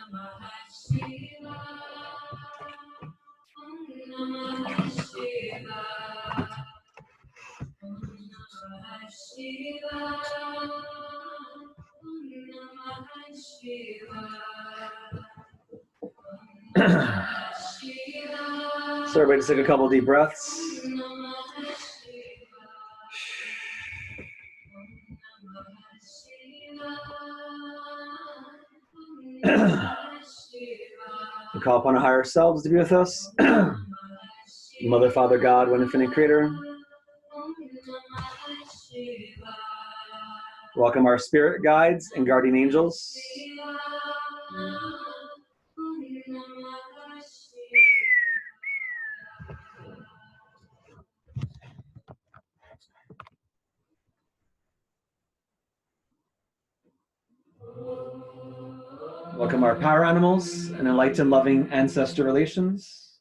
So everybody just take a couple deep breaths. We call upon our higher selves to be with us. Mother, Father, God, one infinite creator. Welcome our spirit guides and guardian angels. Welcome our power animals and enlightened loving ancestor relations.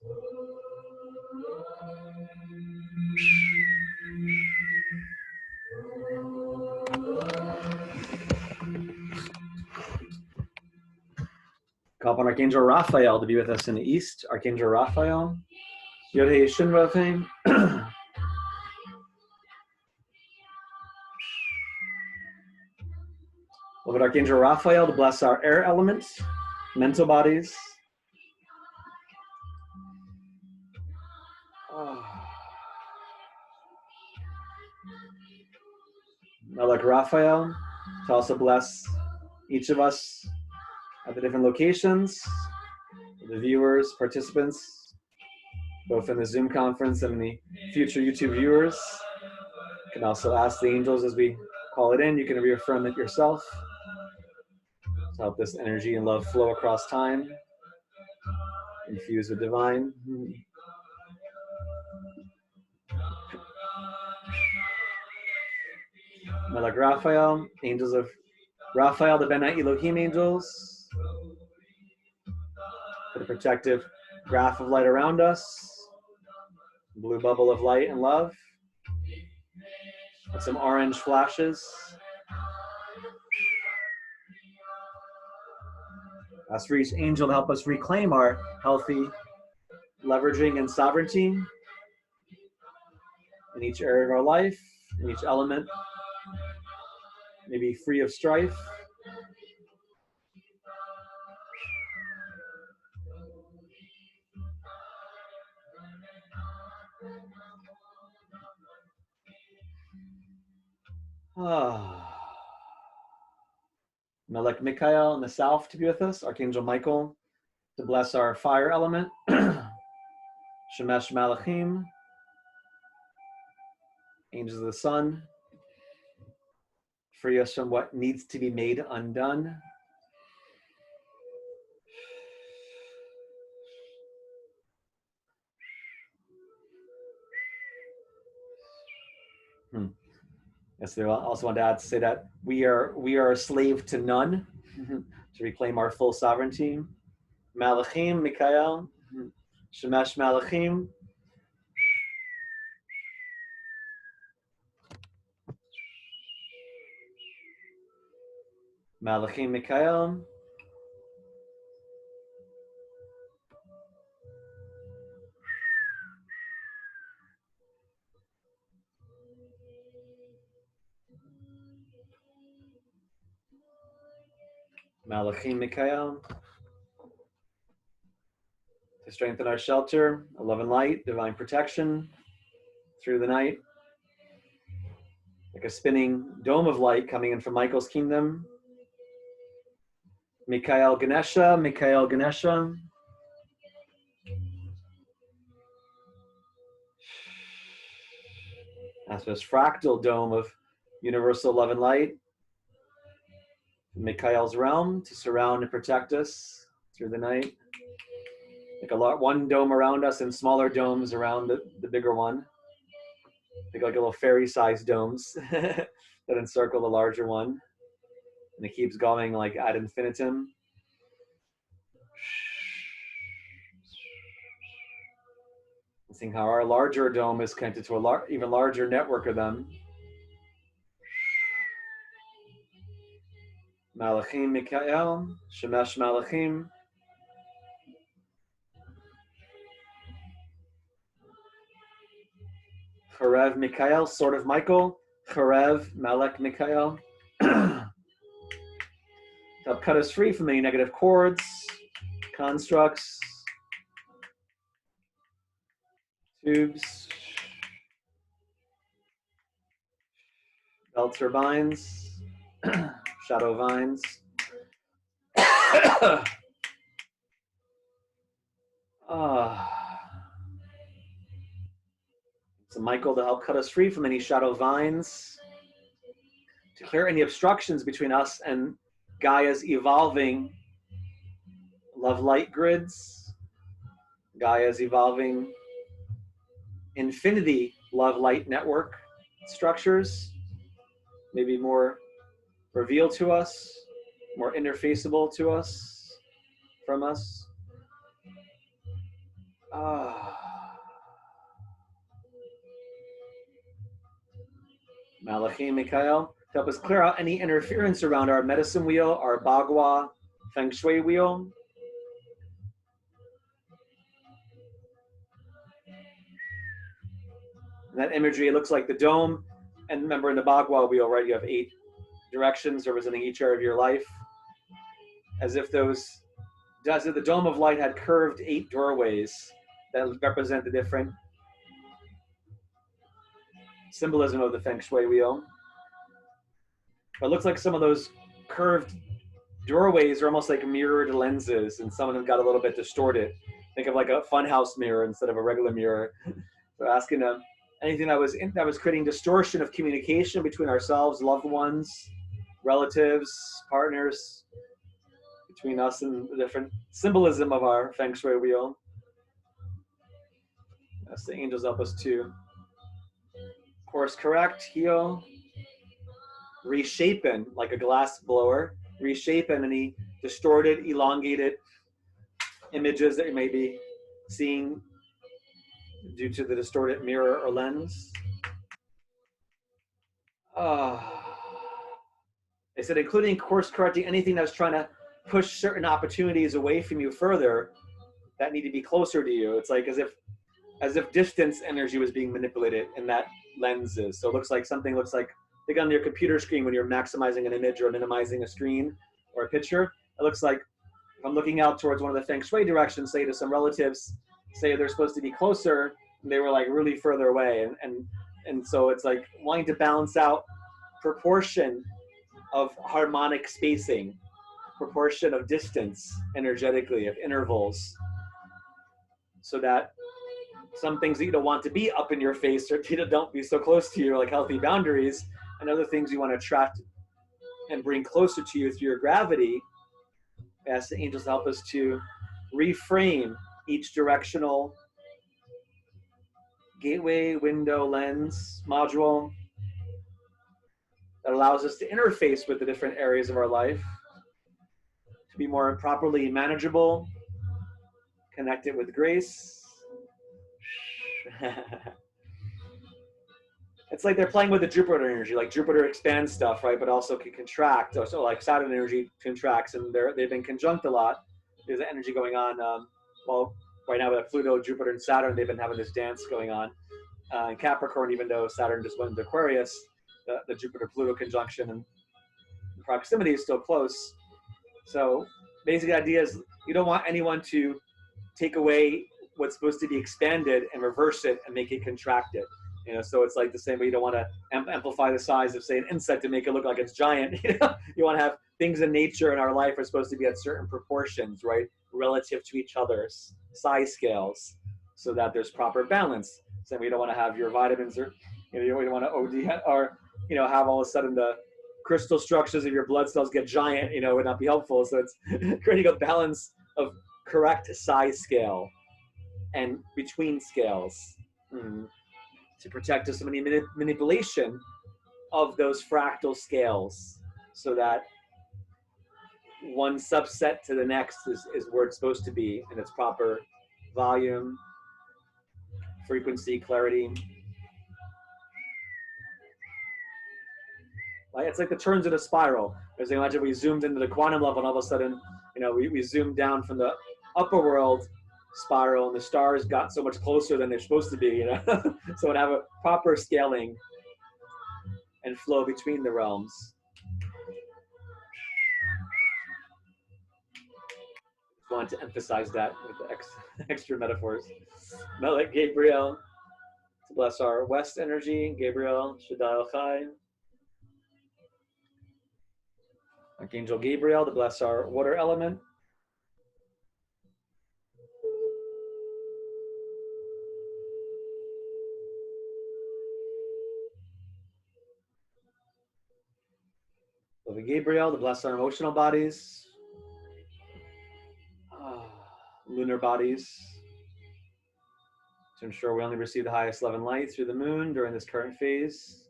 Call upon Archangel Raphael to be with us in the east. Archangel Raphael. Yodhe Shinrathe. Beloved Archangel Raphael to bless our air elements, mental bodies. Melech Raphael to also bless each of us at the different locations, the viewers, participants, both in the Zoom conference and in the future YouTube viewers. You can also ask the angels as we call it in. You can reaffirm it yourself to help this energy and love flow across time, infused with divine. Melech Raphael, angels of Raphael, the Benai Elohim angels, put a protective graph of light around us, blue bubble of light and love, with some orange flashes. Ask for each angel to help us reclaim our healthy leveraging and sovereignty in each area of our life, in each element, maybe free of strife. Melech Michael in the south to be with us. Archangel Michael to bless our fire element. Shemesh Malachim, angels of the sun, free us from what needs to be made undone. Yes, they also want to add to say that we are a slave to none to reclaim our full sovereignty. Malachim, Michael, Shemesh Malachim. Malachim, Michael. Malachim, Michael. To strengthen our shelter, love and light, divine protection through the night. Like a spinning dome of light coming in from Michael's kingdom. Mikael Ganesha, Mikael Ganesha. That's this fractal dome of universal love and light. Mikael's realm to surround and protect us through the night. Like one dome around us and smaller domes around the bigger one. Think like little fairy-sized domes that encircle the larger one. And it keeps going like ad infinitum. Seeing how our larger dome is connected to a even larger network of them. Malachim Mikael, Shemesh Malachim. Cherev Mikhail, sort of Michael. Cherev Malek Mikhail. To help cut us free from any negative cords, constructs, tubes, belts or vines, shadow vines. So Michael to help cut us free from any shadow vines, to clear any obstructions between us and Gaia's evolving love light grids, Gaia's evolving infinity love light network structures, maybe more revealed to us, more interfaceable to us, from us. Malachi Mikhail, to help us clear out any interference around our medicine wheel, our Bagua Feng Shui wheel. And that imagery, it looks like the dome. And remember, in the Bagua wheel, right, you have 8 directions representing each area of your life. As if the dome of light had curved 8 doorways that represent the different symbolism of the Feng Shui wheel. But it looks like some of those curved doorways are almost like mirrored lenses, and some of them got a little bit distorted. Think of like a funhouse mirror instead of a regular mirror. So asking them anything that was creating distortion of communication between ourselves, loved ones, relatives, partners, between us and the different symbolism of our Feng Shui wheel. As the angels help us to course correct, heal, reshapen like a glass blower, reshapen any distorted, elongated images that you may be seeing due to the distorted mirror or lens. They said, including course correcting anything that's trying to push certain opportunities away from you further that need to be closer to you. It's like as if distance energy was being manipulated in that lenses. So it looks like something looks like on your computer screen when you're maximizing an image or minimizing a screen or a picture. It looks like if I'm looking out towards one of the Feng Shui directions, say to some relatives, say they're supposed to be closer, and they were like really further away. And so it's like wanting to balance out proportion of harmonic spacing, proportion of distance energetically, of intervals, so that some things that you don't want to be up in your face or don't be so close to you, like healthy boundaries, and other things you want to attract and bring closer to you through your gravity. Ask the angels to help us to reframe each directional gateway, window, lens, module that allows us to interface with the different areas of our life, to be more properly manageable, connected with grace. It's like they're playing with the Jupiter energy. Like Jupiter expands stuff, right, but also can contract. So like Saturn energy contracts, and they've been conjunct a lot. There's energy going on. Well, right now with Pluto, Jupiter, and Saturn, they've been having this dance going on. In Capricorn, even though Saturn just went into Aquarius, the Jupiter-Pluto conjunction and the proximity is still close. So basically the idea is you don't want anyone to take away what's supposed to be expanded and reverse it and make it contracted. You know, so it's like the same way you don't want to amplify the size of, say, an insect to make it look like it's giant. You know, you want to have things in nature in our life are supposed to be at certain proportions, right, relative to each other's size scales, so that there's proper balance. Same way you don't want to have your vitamins, or you don't want to OD, or have all of a sudden the crystal structures of your blood cells get giant. Would not be helpful. So it's creating a balance of correct size scale and between scales. To protect us from any manipulation of those fractal scales, so that one subset to the next is where it's supposed to be in its proper volume, frequency, clarity. Like, it's like the turns in a spiral. As you imagine, we zoomed into the quantum level, and all of a sudden, we zoomed down from the upper world spiral, and the stars got so much closer than they're supposed to be, you know. So it have a proper scaling and flow between the realms. Just wanted to emphasize that with the extra metaphors. Melech Gabriel, to bless our west energy. Gabriel, Shaddai Chai. Archangel Gabriel, to bless our water element. Loving Gabriel, to bless our emotional bodies. Lunar bodies, to ensure we only receive the highest love and light through the moon during this current phase.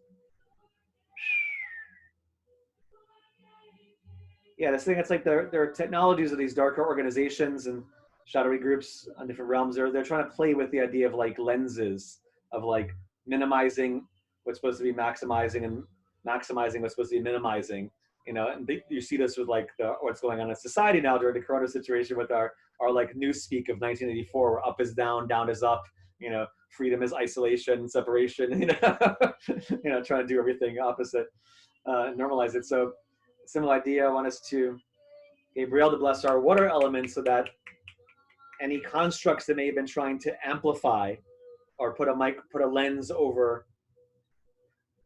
Yeah, this thing, it's like there are technologies of these darker organizations and shadowy groups on different realms. They're trying to play with the idea of like lenses, of like minimizing what's supposed to be maximizing and maximizing what's supposed to be minimizing. You know, and you see this with like what's going on in society now during the corona situation with our like newspeak of 1984, where up is down, down is up. You know, freedom is isolation, separation. You know, you know, trying to do everything opposite, normalize it. So, similar idea. I want us to Gabriel to bless our water element, so that any constructs that may have been trying to amplify or put a lens over.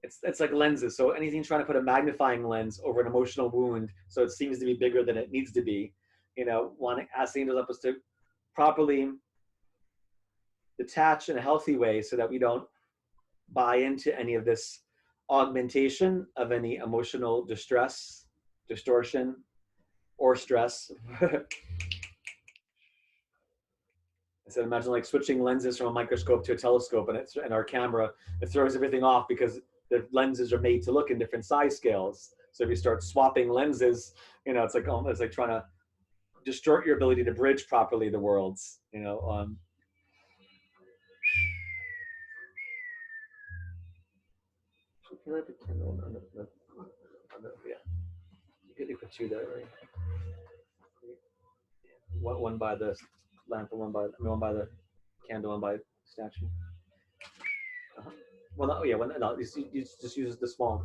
It's like lenses. So anything trying to put a magnifying lens over an emotional wound, so it seems to be bigger than it needs to be. You know, want to ask the angels help us to properly detach in a healthy way, so that we don't buy into any of this augmentation of any emotional distress, distortion, or stress. I said, imagine like switching lenses from a microscope to a telescope, and our camera, it throws everything off because the lenses are made to look in different size scales. So if you start swapping lenses, you know, it's like trying to distort your ability to bridge properly the worlds. You know, yeah, you put two there, right? One by the lamp, and one by the candle, one by the statue. Well, no, yeah, no, you just use the small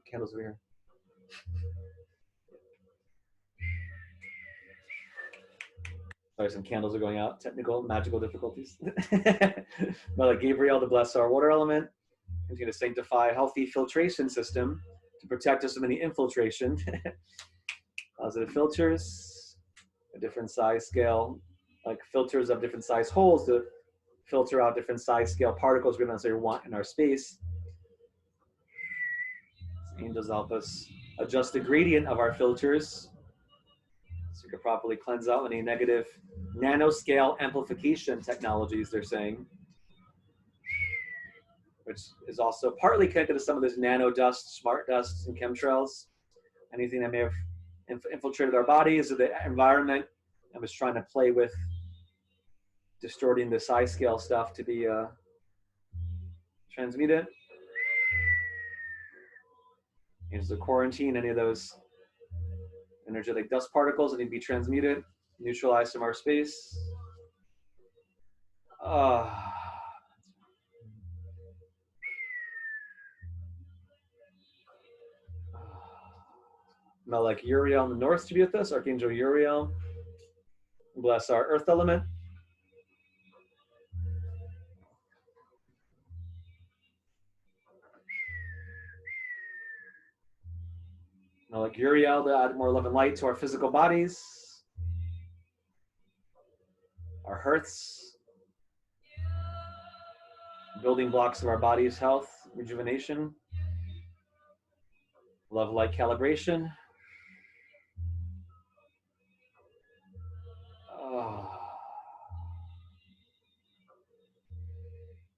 candles over here. Sorry, some candles are going out. Technical, magical difficulties. Like Gabriel to bless our water element. Continue to sanctify a healthy filtration system to protect us from any infiltration. Positive filters, a different size scale, like filters of different size holes to filter out different size scale particles we don't necessarily want in our space. Angels help us adjust the gradient of our filters, so we can properly cleanse out any negative nanoscale amplification technologies, they're saying, which is also partly connected to some of this nano dust, smart dust, and chemtrails. Anything that may have infiltrated our bodies or the environment and was trying to play with distorting the size scale stuff to be transmuted. Angels of quarantine, any of those energetic dust particles that need to be transmuted, neutralized from our space. Melech Uriel in the north to be with us, Archangel Uriel. Bless our earth element. Melech Uriel to add more love and light to our physical bodies, our hearths, building blocks of our body's health, rejuvenation, love light calibration.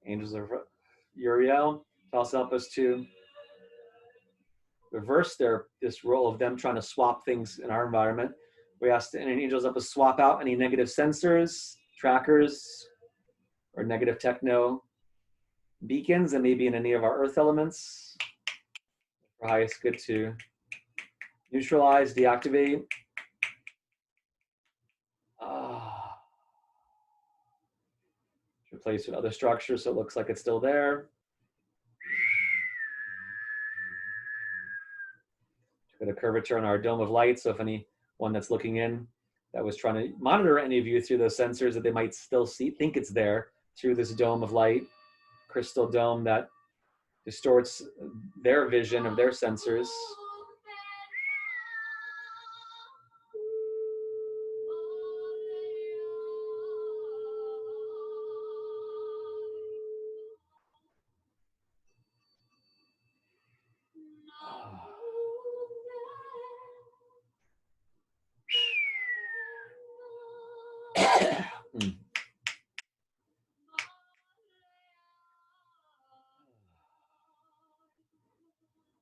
Angels of Uriel to also help us to reverse this role of them trying to swap things in our environment. We asked the angels help us swap out any negative sensors, trackers, or negative techno beacons that may be in any of our earth elements. For highest good to neutralize, deactivate. replaced with other structures so it looks like it's still there. Got a curvature on our dome of light, so if anyone that's looking in that was trying to monitor any of you through those sensors, that they might still think it's there through this dome of light, crystal dome that distorts their vision of their sensors.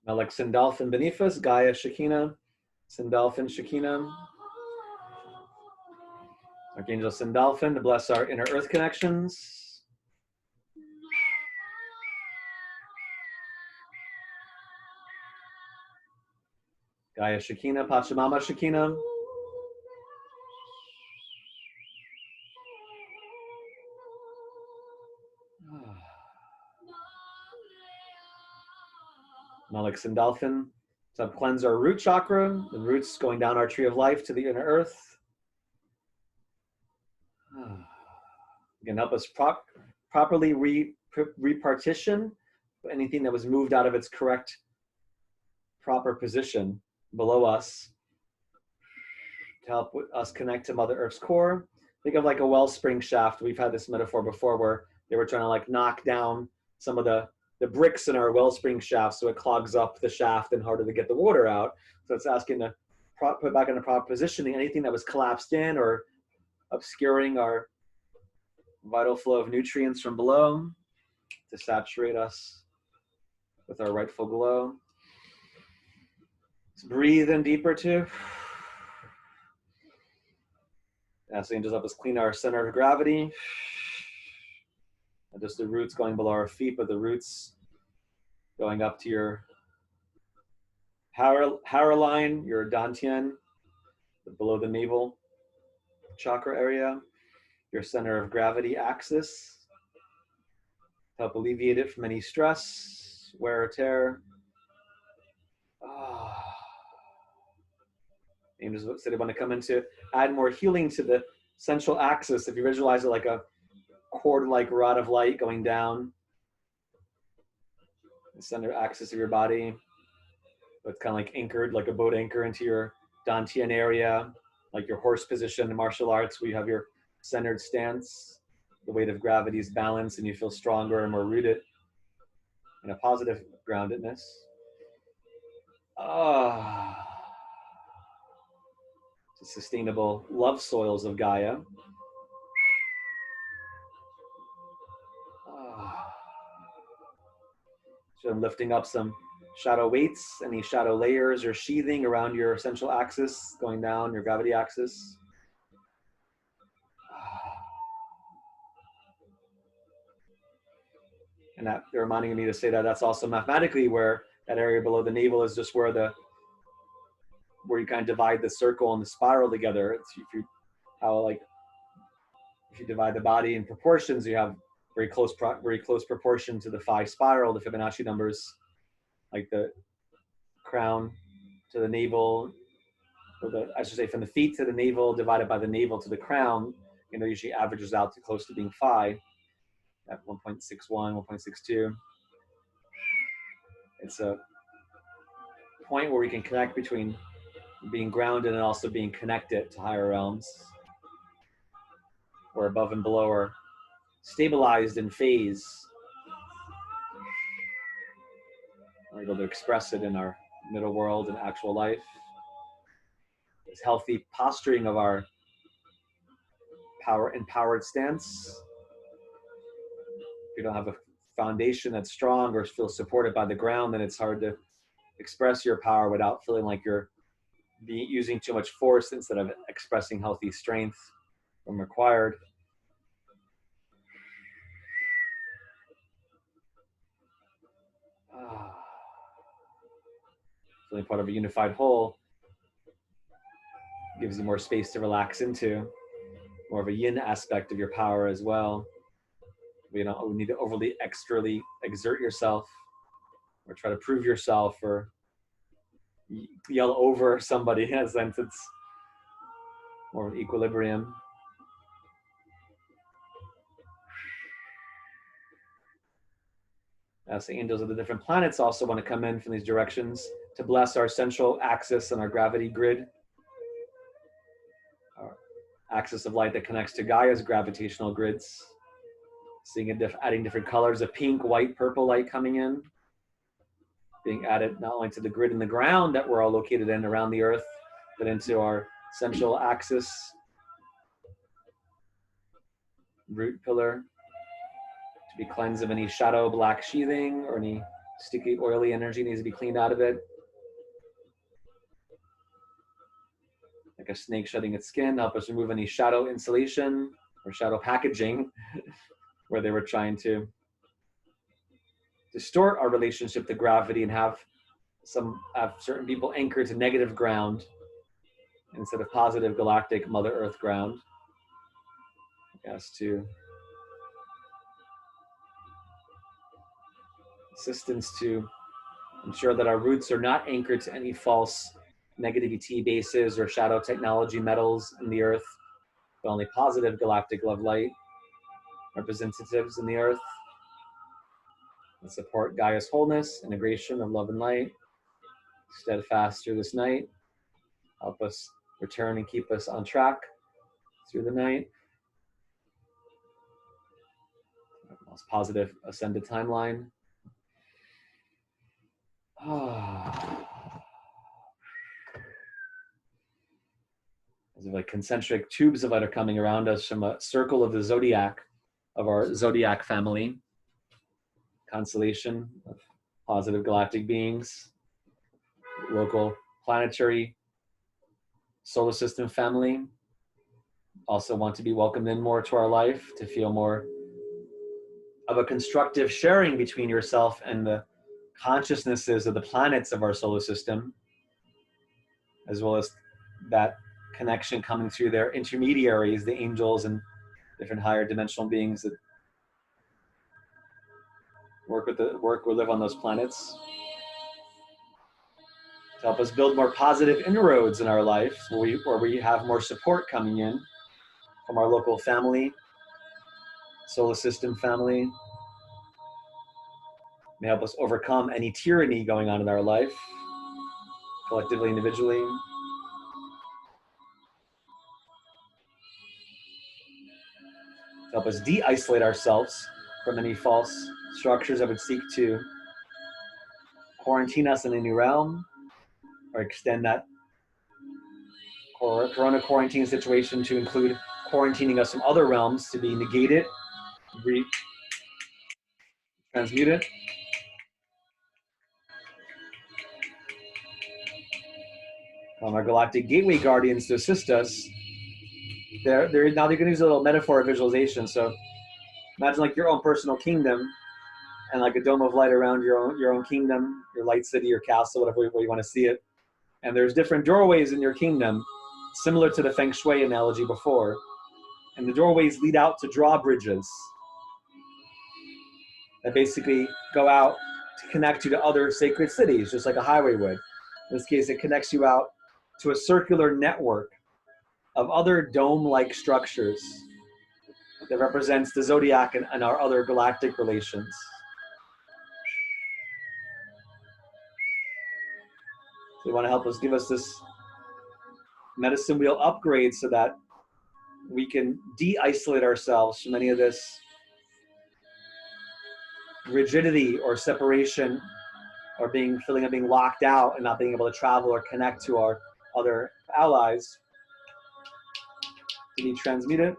Melech Sindalphin beneath us, Gaia Shekinah, Sindalphin Shekinah. Archangel Sindalphin to bless our inner earth connections. Gaia Shekinah, Pachamama Shekinah. Melech Sindalphin to cleanse our root chakra, the roots going down our tree of life to the inner earth. Again, help us properly repartition anything that was moved out of its correct, proper position below us to help us connect to Mother Earth's core. Think of like a wellspring shaft. We've had this metaphor before where they were trying to like knock down some of the bricks in our wellspring shaft so it clogs up the shaft and harder to get the water out. So it's asking to put back in a proper positioning anything that was collapsed in or obscuring our vital flow of nutrients from below to saturate us with our rightful glow. Let's breathe in deeper too. Ask the angels help us clean our center of gravity. Not just the roots going below our feet, but the roots going up to your power line, your dantian, below the navel chakra area, your center of gravity axis. Help alleviate it from any stress, wear or tear. Angels said they want to come in to add more healing to the central axis. If you visualize it like a cord-like rod of light going down the center axis of your body, but it's kind of like anchored, like a boat anchor into your dantian area, like your horse position in martial arts, where you have your centered stance. The weight of gravity is balanced and you feel stronger and more rooted in a positive groundedness. The sustainable love soils of Gaia. So I'm lifting up some shadow weights, any shadow layers or sheathing around your central axis, going down your gravity axis. And that they're reminding me to say that that's also mathematically where that area below the navel is just where you kind of divide the circle and the spiral together. It's if you divide the body in proportions, you have very close proportion to the phi spiral, the Fibonacci numbers, like the crown to the navel, or I should say from the feet to the navel divided by the navel to the crown, usually averages out to close to being phi at 1.61, 1.62. It's a point where we can connect between being grounded and also being connected to higher realms, where above and below are stabilized in phase. We're able to express it in our middle world and actual life. This healthy posturing of our empowered stance. If you don't have a foundation that's strong or feel supported by the ground, then it's hard to express your power without feeling like you're using too much force instead of expressing healthy strength when required. Feeling part of a unified whole gives you more space to relax into, more of a yin aspect of your power as well. We don't need to overly extrally exert yourself or try to prove yourself or yell over somebody. In a sense, it's more of an equilibrium. As the angels of the different planets also want to come in from these directions to bless our central axis and our gravity grid, our axis of light that connects to Gaia's gravitational grids. Seeing adding different colors of pink, white, purple light coming in, being added not only to the grid and the ground that we're all located in around the Earth, but into our central axis, root pillar, to be cleansed of any shadow black sheathing or any sticky, oily energy needs to be cleaned out of it. Like a snake shedding its skin, help us remove any shadow insulation or shadow packaging where they were trying to distort our relationship to gravity and have certain people anchored to negative ground instead of positive galactic Mother Earth ground. Yes, to assistance to ensure that our roots are not anchored to any false negativity bases or shadow technology metals in the Earth, but only positive galactic love light representatives in the Earth that support Gaia's wholeness, integration of love and light, steadfast through this night, help us return and keep us on track through the night. Most positive ascended timeline. As if like concentric tubes of light are coming around us from a circle of the zodiac, of our zodiac family, constellation of positive galactic beings, local planetary solar system family, also want to be welcomed in more to our life, to feel more of a constructive sharing between yourself and the consciousnesses of the planets of our solar system, as well as that connection coming through their intermediaries, the angels and different higher dimensional beings that work or live on those planets, to help us build more positive inroads in our life, where we have more support coming in from our local family, solar system family. May help us overcome any tyranny going on in our life, collectively, individually. To help us de-isolate ourselves from any false structures that would seek to quarantine us in any realm, or extend that corona quarantine situation to include quarantining us from other realms, to be negated, transmute it. Our galactic gateway guardians to assist us. Now they're going to use a little metaphor of visualization. So imagine like your own personal kingdom, and like a dome of light around your own kingdom, your light city, your castle, whatever way you want to see it. And there's different doorways in your kingdom, similar to the Feng Shui analogy before. And the doorways lead out to drawbridges that basically go out to connect you to other sacred cities, just like a highway would. In this case, it connects you out to a circular network of other dome-like structures that represents the zodiac and our other galactic relations. They want to help us, give us this medicine wheel upgrade so that we can de-isolate ourselves from any of this rigidity or separation, or feeling of being locked out and not being able to travel or connect to our other allies. To be transmuted.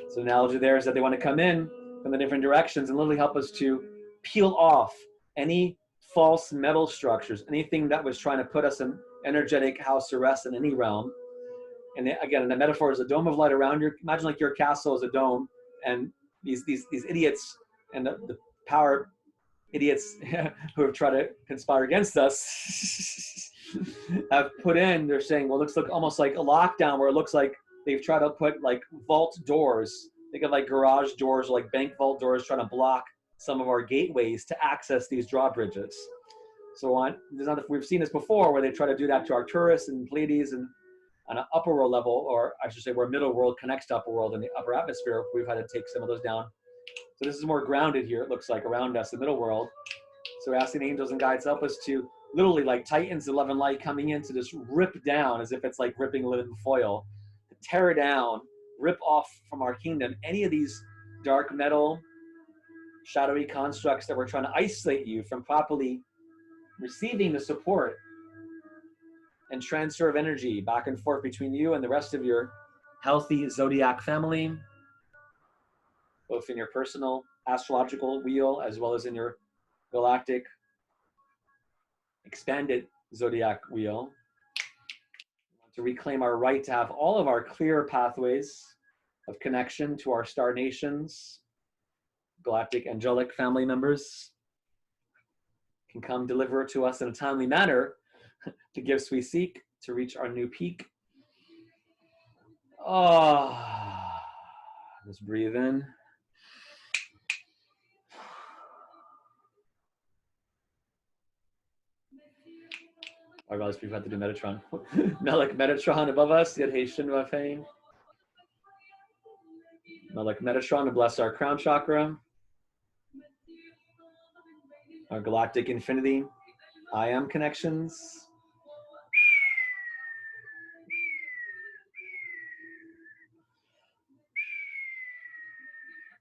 So the analogy there is that they want to come in from the different directions and literally help us to peel off any false metal structures, anything that was trying to put us in energetic house arrest in any realm. And again, the metaphor is a dome of light around your, imagine like your castle is a dome, and these idiots and the power idiots who have tried to conspire against us have put in, they're saying, well, it looks like almost like a lockdown where it looks like they've tried to put like vault doors. Think of like garage doors or like bank vault doors trying to block some of our gateways to access these drawbridges. So we've seen this before where they try to do that to Arcturus and Pleiades and on an upper world level, or I should say where middle world connects to upper world in the upper atmosphere, we've had to take some of those down. So this is more grounded here, it looks like, around us, the middle world. So we're asking angels and guides help us to literally like Titan's 11 light coming in to just rip down as if it's like ripping aluminum foil, to tear down, rip off from our kingdom any of these dark metal, shadowy constructs that we're trying to isolate you from properly receiving the support and transfer of energy back and forth between you and the rest of your healthy zodiac family, both in your personal astrological wheel as well as in your galactic expanded zodiac wheel. We want to reclaim our right to have all of our clear pathways of connection to our star nations, galactic angelic family members can come deliver to us in a timely manner to gifts we seek to reach our new peak. Just breathe in. I realize we've had to do Metatron. Melech Metatron above us, Yad Hey Shin Vav Hey. Melech Metatron to bless our crown chakra, our galactic infinity, I am connections.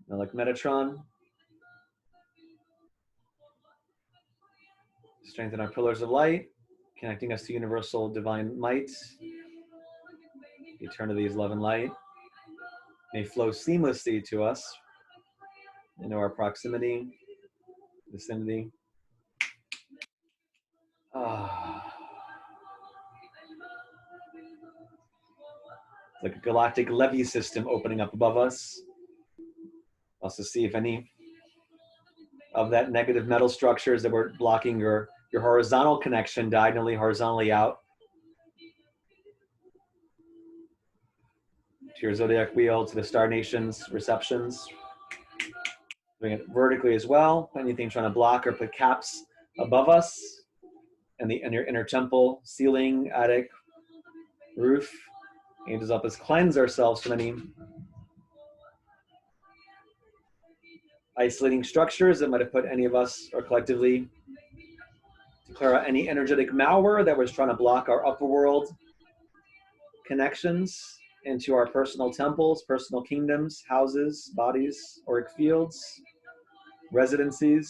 Melech Metatron. Strengthen our pillars of light, connecting us to universal divine might. Eternity's love and light may flow seamlessly to us into our proximity, vicinity. Like a galactic levee system opening up above us. Also see if any of that negative metal structures that were blocking your horizontal connection diagonally, horizontally out to your zodiac wheel, to the star nations receptions. Doing it vertically as well. Anything trying to block or put caps above us and your inner temple, ceiling, attic, roof. Angels help us cleanse ourselves from any isolating structures that might have put any of us or collectively to clear out any energetic malware that was trying to block our upper world connections into our personal temples, personal kingdoms, houses, bodies, auric fields, residencies.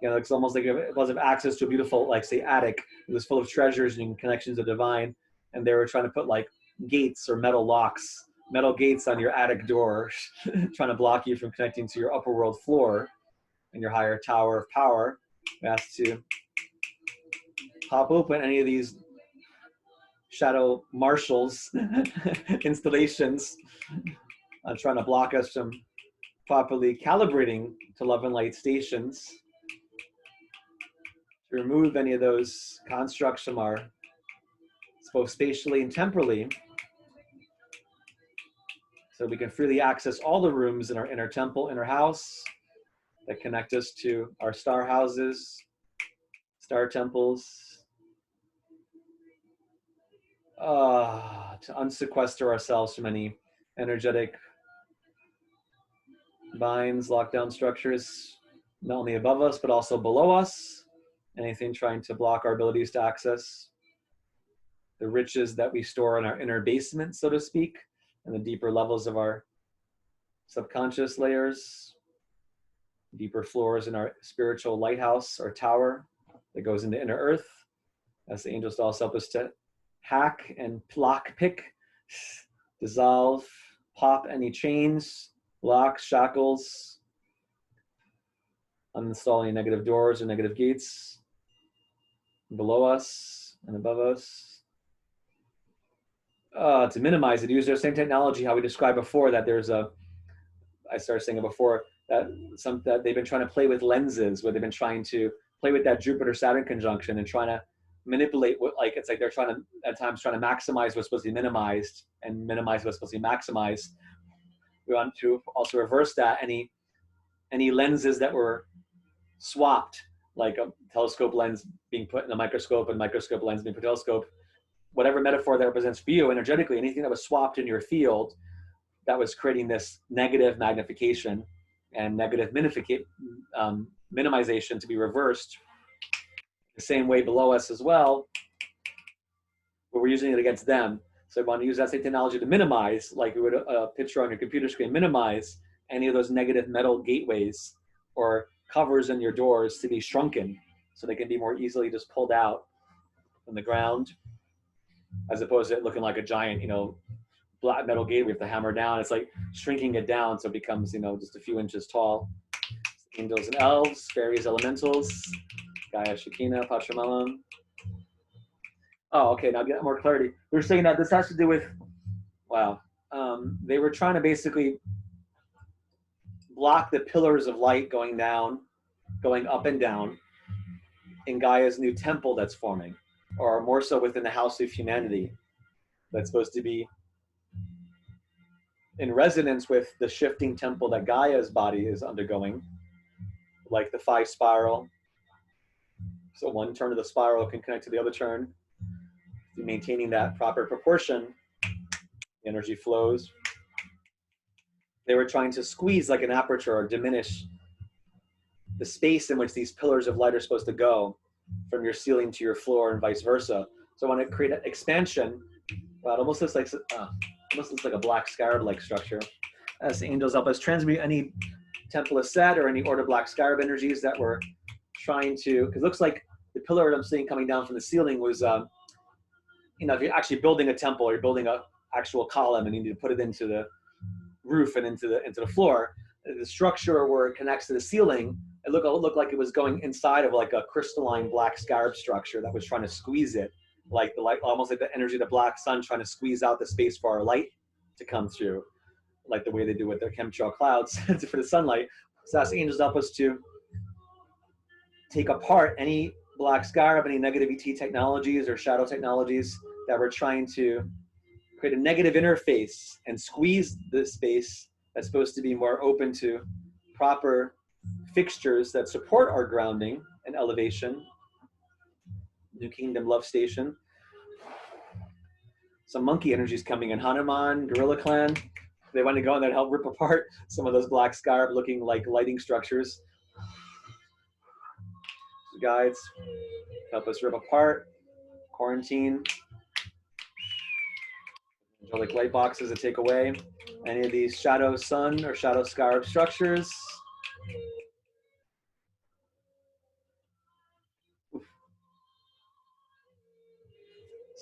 You know, it's almost like it was have access to a beautiful, like say, attic. It was full of treasures and connections of divine, and they were trying to put like gates or metal locks, metal gates on your attic door, trying to block you from connecting to your upper world floor and your higher tower of power. We ask to pop open any of these shadow marshals installations trying to block us from properly calibrating to love and light stations, to remove any of those constructs from our, both spatially and temporally, so we can freely access all the rooms in our inner temple, inner house, that connect us to our star houses, star temples, to unsequester ourselves from any energetic binds, lockdown structures, not only above us, but also below us. Anything trying to block our abilities to access the riches that we store in our inner basement, so to speak, and the deeper levels of our subconscious layers, deeper floors in our spiritual lighthouse or tower that goes into inner earth. As the angels also help us to hack and lockpick, dissolve, pop any chains, locks, shackles, uninstalling negative doors or negative gates below us and above us. To minimize it, use their same technology how we described before, that there's I started saying it before, that they've been trying to play with lenses, where they've been trying to play with that Jupiter-Saturn conjunction and trying to manipulate what, like, it's like they're trying to, at times, trying to maximize what's supposed to be minimized and minimize what's supposed to be maximized. We want to also reverse that. Any lenses that were swapped, like a telescope lens being put in a microscope and microscope lens being put in a telescope, whatever metaphor that represents for you energetically, anything that was swapped in your field that was creating this negative magnification and negative minimization to be reversed the same way below us as well, but we're using it against them. So we want to use that same technology to minimize, like we would a picture on your computer screen, minimize any of those negative metal gateways or covers in your doors to be shrunken so they can be more easily just pulled out from the ground, as opposed to it looking like a giant, black metal gate we have to hammer down. It's like shrinking it down so it becomes, just a few inches tall. Angels and elves, fairies, elementals, Gaia, Shekinah, Pachamama. Oh, okay, now get more clarity. They're saying that this has to do with, wow, they were trying to basically block the pillars of light going down, going up and down in Gaia's new temple that's forming, or more so within the house of humanity that's supposed to be in resonance with the shifting temple that Gaia's body is undergoing, like the 5 spiral. So one turn of the spiral can connect to the other turn, maintaining that proper proportion. The energy flows. They were trying to squeeze like an aperture or diminish the space in which these pillars of light are supposed to go from your ceiling to your floor and vice versa. So I want to create an expansion. Well, it almost looks like a black scarab-like structure. As the angels help us transmute any temple of Set or any order black scarab energies that were trying to, because it looks like the pillar that I'm seeing coming down from the ceiling was, if you're actually building a temple or you're building a actual column and you need to put it into the roof and into the floor, the structure where it connects to the ceiling, it looked like it was going inside of like a crystalline black scarab structure that was trying to squeeze it, like the light, almost like the energy of the black sun trying to squeeze out the space for our light to come through, like the way they do with their chemtrail clouds for the sunlight. So that's angels help us to take apart any black scarab, any negative ET technologies or shadow technologies that were trying to create a negative interface and squeeze the space that's supposed to be more open to proper fixtures that support our grounding and elevation. New Kingdom Love Station. Some monkey energies coming in. Hanuman, Gorilla Clan. They want to go in there and help rip apart some of those black scarab looking like lighting structures. Guides help us rip apart. Quarantine. Angelic light boxes to take away any of these shadow sun or shadow scarab structures. Oof.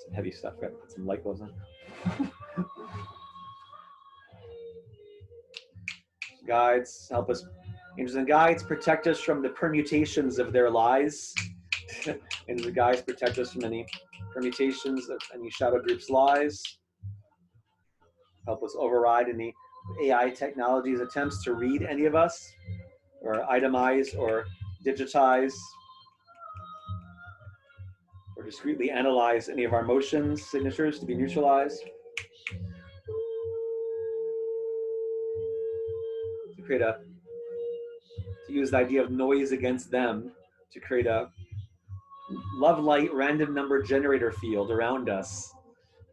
Some heavy stuff. Got to put some light bulbs on. Guides help us. Angels and guides protect us from the permutations of their lies. And the guides protect us from any permutations of any shadow group's lies. Help us override any AI technologies attempts to read any of us, or itemize, or digitize, or discreetly analyze any of our motions, signatures to be neutralized. To use the idea of noise against them, to create a love light random number generator field around us,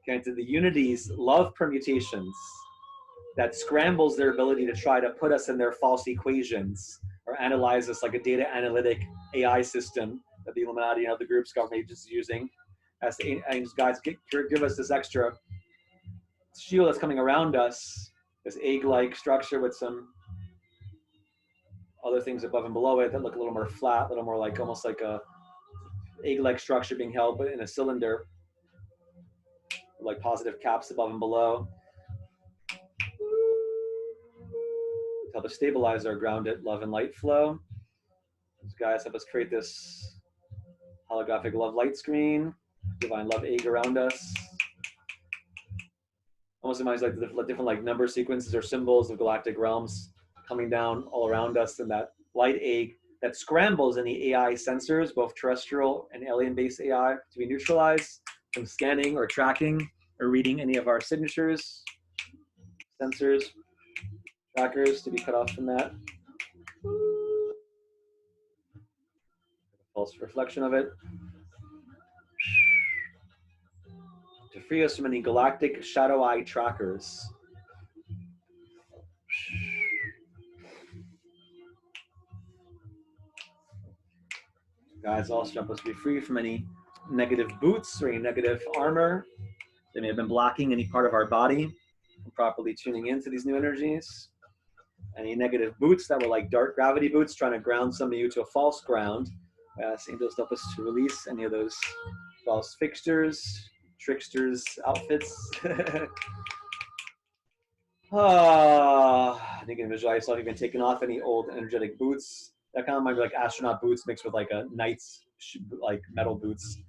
to the unity's love permutations that scrambles their ability to try to put us in their false equations or analyze us like a data analytic AI system that the Illuminati and other groups, government agencies using. As the angels, guides give us this extra shield that's coming around us, this egg-like structure with some other things above and below it that look a little more flat, a little more like almost like a egg-like structure being held but in a cylinder, like positive caps above and below. Help us stabilize our grounded love and light flow. These guys help us create this holographic love light screen, divine love egg around us. Almost reminds like the different like number sequences or symbols of galactic realms coming down all around us, and that light egg that scrambles any AI sensors, both terrestrial and alien-based AI, to be neutralized from scanning or tracking or reading any of our signatures, sensors, trackers to be cut off from that. False reflection of it. To free us from any galactic shadow eye trackers. Guys also help us be free from any negative boots or any negative armor that may have been blocking any part of our body from properly tuning into these new energies. Any negative boots that were like dark gravity boots trying to ground some of you to a false ground. Angels help us to release any of those false fixtures, tricksters, outfits. You can visualize yourself even taking off any old energetic boots. That kind of might be like astronaut boots mixed with like a knight's like metal boots.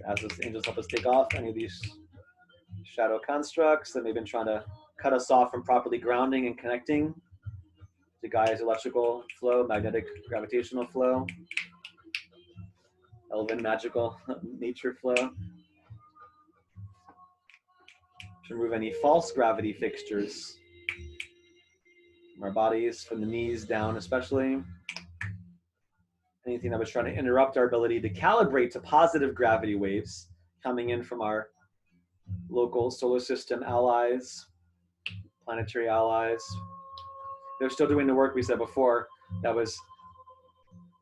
As those angels help us take off any of these shadow constructs that they've been trying to cut us off from properly grounding and connecting to Gaia's electrical flow, magnetic gravitational flow, elven magical nature flow. To remove any false gravity fixtures from our bodies, from the knees down especially. Anything that was trying to interrupt our ability to calibrate to positive gravity waves coming in from our local solar system allies, planetary allies. They're still doing the work we said before. That was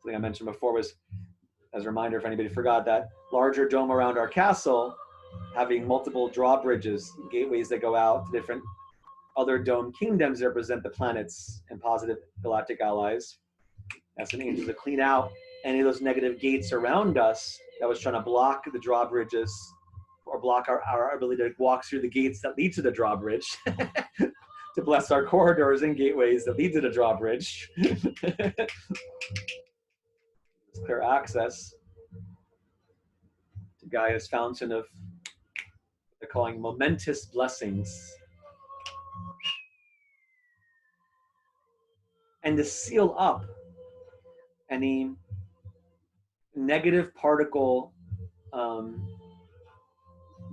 something I mentioned before, was as a reminder if anybody forgot, that larger dome around our castle having multiple drawbridges, gateways that go out to different other dome kingdoms that represent the planets and positive galactic allies. That's an angel to clean out any of those negative gates around us that was trying to block the drawbridges or block our ability to walk through the gates that lead to the drawbridge, to bless our corridors and gateways that lead to the drawbridge. Clear access to Gaia's fountain of, they're calling momentous blessings. And to seal up any negative particle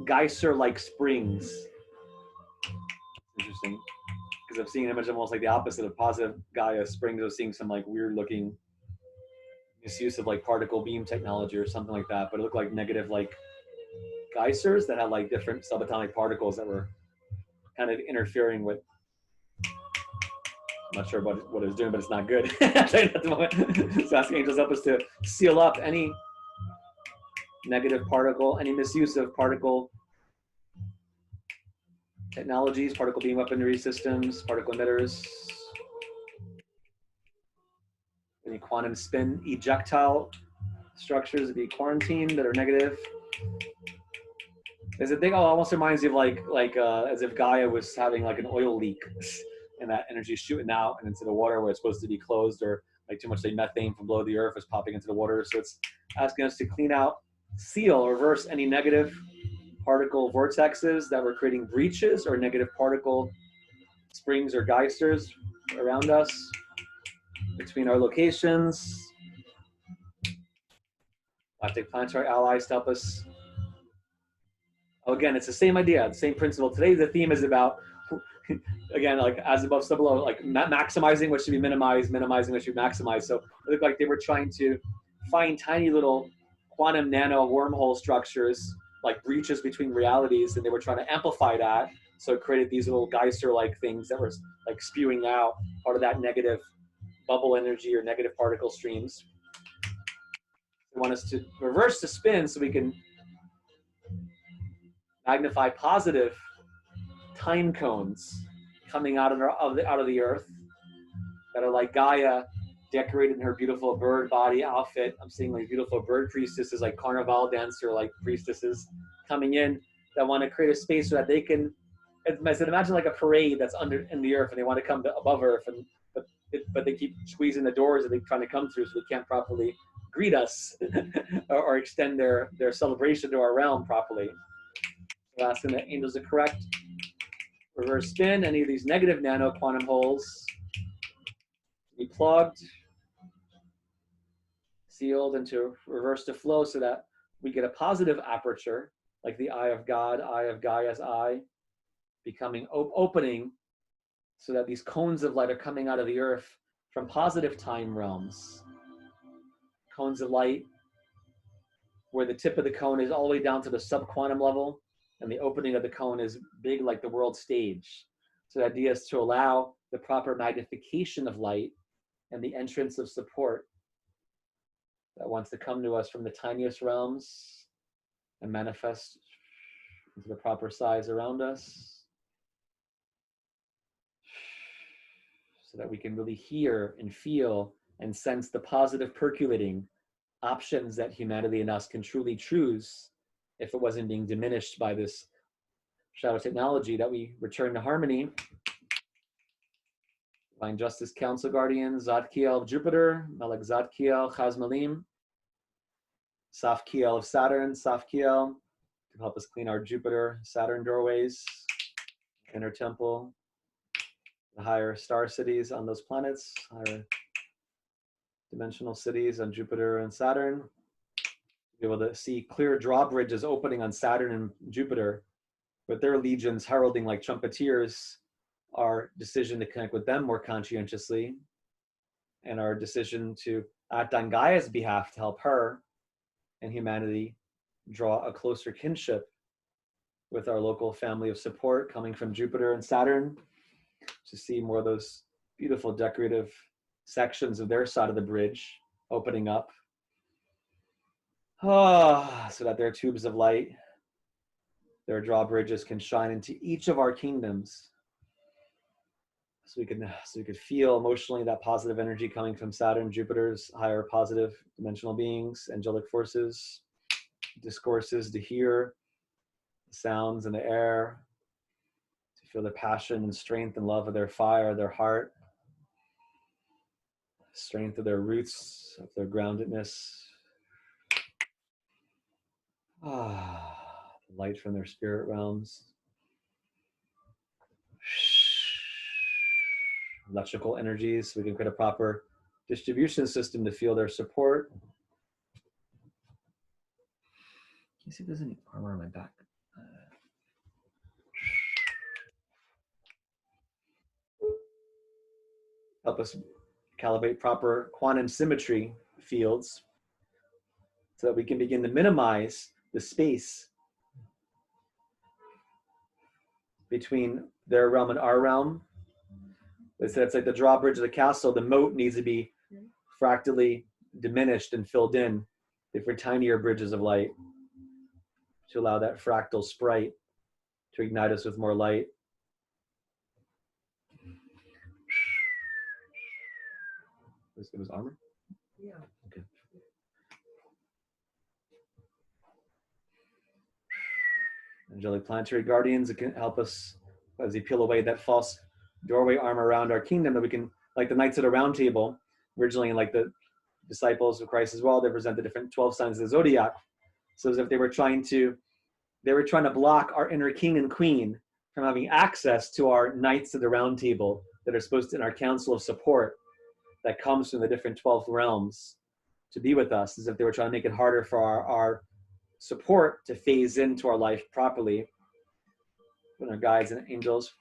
geyser-like springs. Interesting, because I'm seeing an image almost like the opposite of positive Gaia springs. I was seeing some like weird-looking misuse of like particle beam technology or something like that, but it looked like negative like geysers that had like different subatomic particles that were kind of interfering with. I'm not sure what it was doing, but it's not good. At the moment. So asking angels help us to seal up any negative particle, any misuse of particle technologies, particle beam weaponry systems, particle emitters, any quantum spin ejectile structures to be quarantined that are negative. There's a thing almost reminds you of like as if Gaia was having like an oil leak and that energy is shooting out and into the water where it's supposed to be closed, or like too much like methane from below the earth is popping into the water. So it's asking us to clean out, seal, reverse any negative particle vortexes that were creating breaches or negative particle springs or geysters around us, between our locations. Galactic planetary allies to help us. Oh, again, it's the same idea, the same principle. Today the theme is about, again, like as above, so below, like maximizing what should be minimized, minimizing what should be maximized. So it looked like they were trying to find tiny little quantum nano wormhole structures, like breaches between realities, and they were trying to amplify that. So it created these little geyser-like things that were like spewing out part of that negative bubble energy or negative particle streams. They want us to reverse the spin so we can magnify positive time cones coming out of the earth that are like Gaia decorated in her beautiful bird body outfit. I'm seeing like beautiful bird priestesses, like carnival dancer like priestesses coming in that want to create a space so that they can, I said, imagine like a parade that's under in the earth and they want to come to above earth, and but they keep squeezing the doors that they're trying to come through, so they can't properly greet us or extend their celebration to our realm properly. We're asking the angels to correct, reverse spin any of these negative nano quantum holes to be plugged, sealed and to reverse the flow so that we get a positive aperture, like the eye of God, eye of Gaia's eye, becoming opening so that these cones of light are coming out of the earth from positive time realms. Cones of light where the tip of the cone is all the way down to the subquantum level and the opening of the cone is big like the world stage. So the idea is to allow the proper magnification of light and the entrance of support that wants to come to us from the tiniest realms and manifest into the proper size around us, so that we can really hear and feel and sense the positive percolating options that humanity and us can truly choose if it wasn't being diminished by this shadow technology, that we return to harmony. Divine Justice Council Guardian, Zadkiel of Jupiter, Melech Zadkiel, Chazmalim, Safkiel of Saturn, Safkiel, to help us clean our Jupiter, Saturn doorways, inner temple, the higher star cities on those planets, higher dimensional cities on Jupiter and Saturn. Be able to see clear drawbridges opening on Saturn and Jupiter, with their legions heralding like trumpeters our decision to connect with them more conscientiously, and our decision to act on Gaia's behalf to help her and humanity draw a closer kinship with our local family of support coming from Jupiter and Saturn, to see more of those beautiful decorative sections of their side of the bridge opening up, so that their tubes of light, their drawbridges can shine into each of our kingdoms, so we could feel emotionally that positive energy coming from Saturn, Jupiter's higher positive dimensional beings, angelic forces, discourses, to hear the sounds in the air, to feel the passion and strength and love of their fire, their heart, strength of their roots, of their groundedness, light from their spirit realms, electrical energies, so we can create a proper distribution system to feel their support. Can you see if there's any armor on my back? Help us calibrate proper quantum symmetry fields so that we can begin to minimize the space between their realm and our realm. It's like the drawbridge of the castle. The moat needs to be fractally diminished and filled in for tinier bridges of light to allow that fractal sprite to ignite us with more light. It was armor? Yeah. Okay. Angelic planetary guardians, it can help us as they peel away that false doorway armor around our kingdom, that we can, like the Knights of the Round Table, originally, and like the disciples of Christ as well, they present the different 12 signs of the zodiac. So as if they were trying to block our inner king and queen from having access to our Knights of the Round Table that are supposed to, in our council of support that comes from the different 12 realms, to be with us, as if they were trying to make it harder for our support to phase into our life properly. When our guides and angels,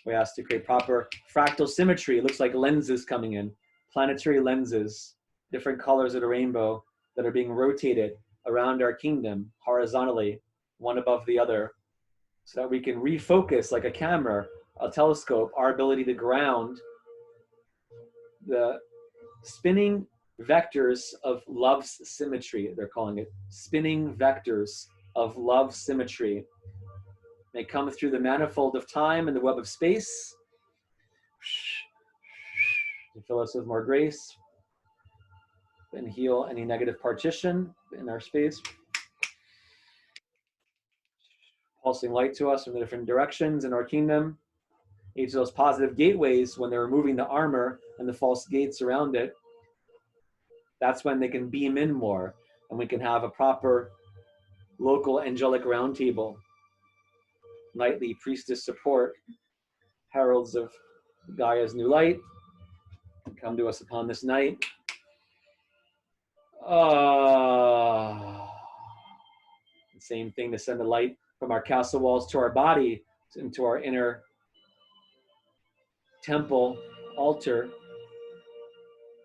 we ask to create proper fractal symmetry. It looks like lenses coming in, planetary lenses, different colors of the rainbow that are being rotated around our kingdom horizontally, one above the other, so that we can refocus like a camera, a telescope, our ability to ground the spinning vectors of love's symmetry, they're calling it. Spinning vectors of love symmetry may come through the manifold of time and the web of space to fill us with more grace and heal any negative partition in our space. Pulsing light to us from the different directions in our kingdom. Each of those positive gateways, when they're removing the armor and the false gates around it, that's when they can beam in more, and we can have a proper local angelic roundtable, nightly priestess support, heralds of Gaia's new light, come to us upon this night. Same thing to send the light from our castle walls to our body, into our inner temple, altar,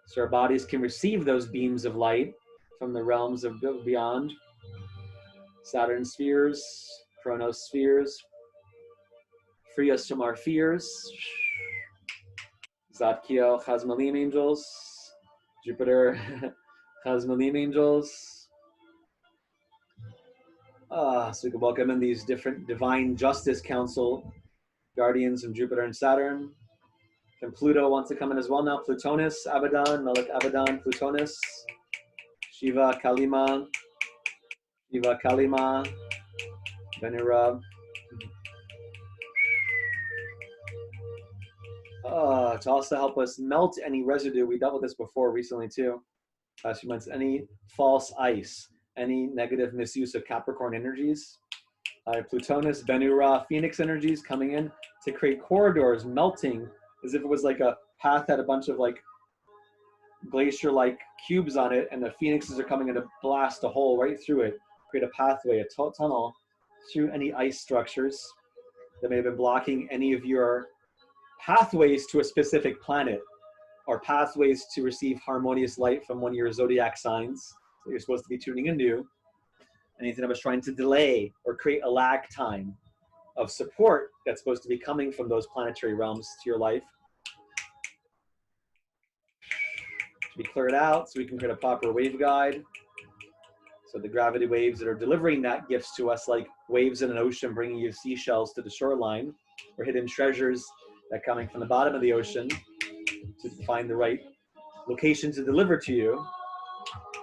so our bodies can receive those beams of light from the realms of beyond. Saturn spheres, Chronos spheres, free us from our fears. Zadkiel, Chazmalim angels, Jupiter, Chazmalim angels. So we can welcome in these different divine justice council guardians from Jupiter and Saturn. And Pluto wants to come in as well now. Plutonus, Abaddon, Melech Abaddon, Plutonus, Shiva, Kalima, Venera. To also help us melt any residue. We dealt with this before recently too. Last few months, any false ice, any negative misuse of Capricorn energies. Plutonus, Venera, Phoenix energies coming in to create corridors, melting as if it was like a path had a bunch of like glacier-like cubes on it, and the phoenixes are coming in to blast a hole right through it, create a pathway, a tunnel through any ice structures that may have been blocking any of your pathways to a specific planet, or pathways to receive harmonious light from one of your zodiac signs that you're supposed to be tuning into. Anything that was trying to delay or create a lag time of support that's supposed to be coming from those planetary realms to your life to be cleared out, so we can create a proper wave guide. So the gravity waves that are delivering that gifts to us, like waves in an ocean bringing you seashells to the shoreline, or hidden treasures that are coming from the bottom of the ocean to find the right location to deliver to you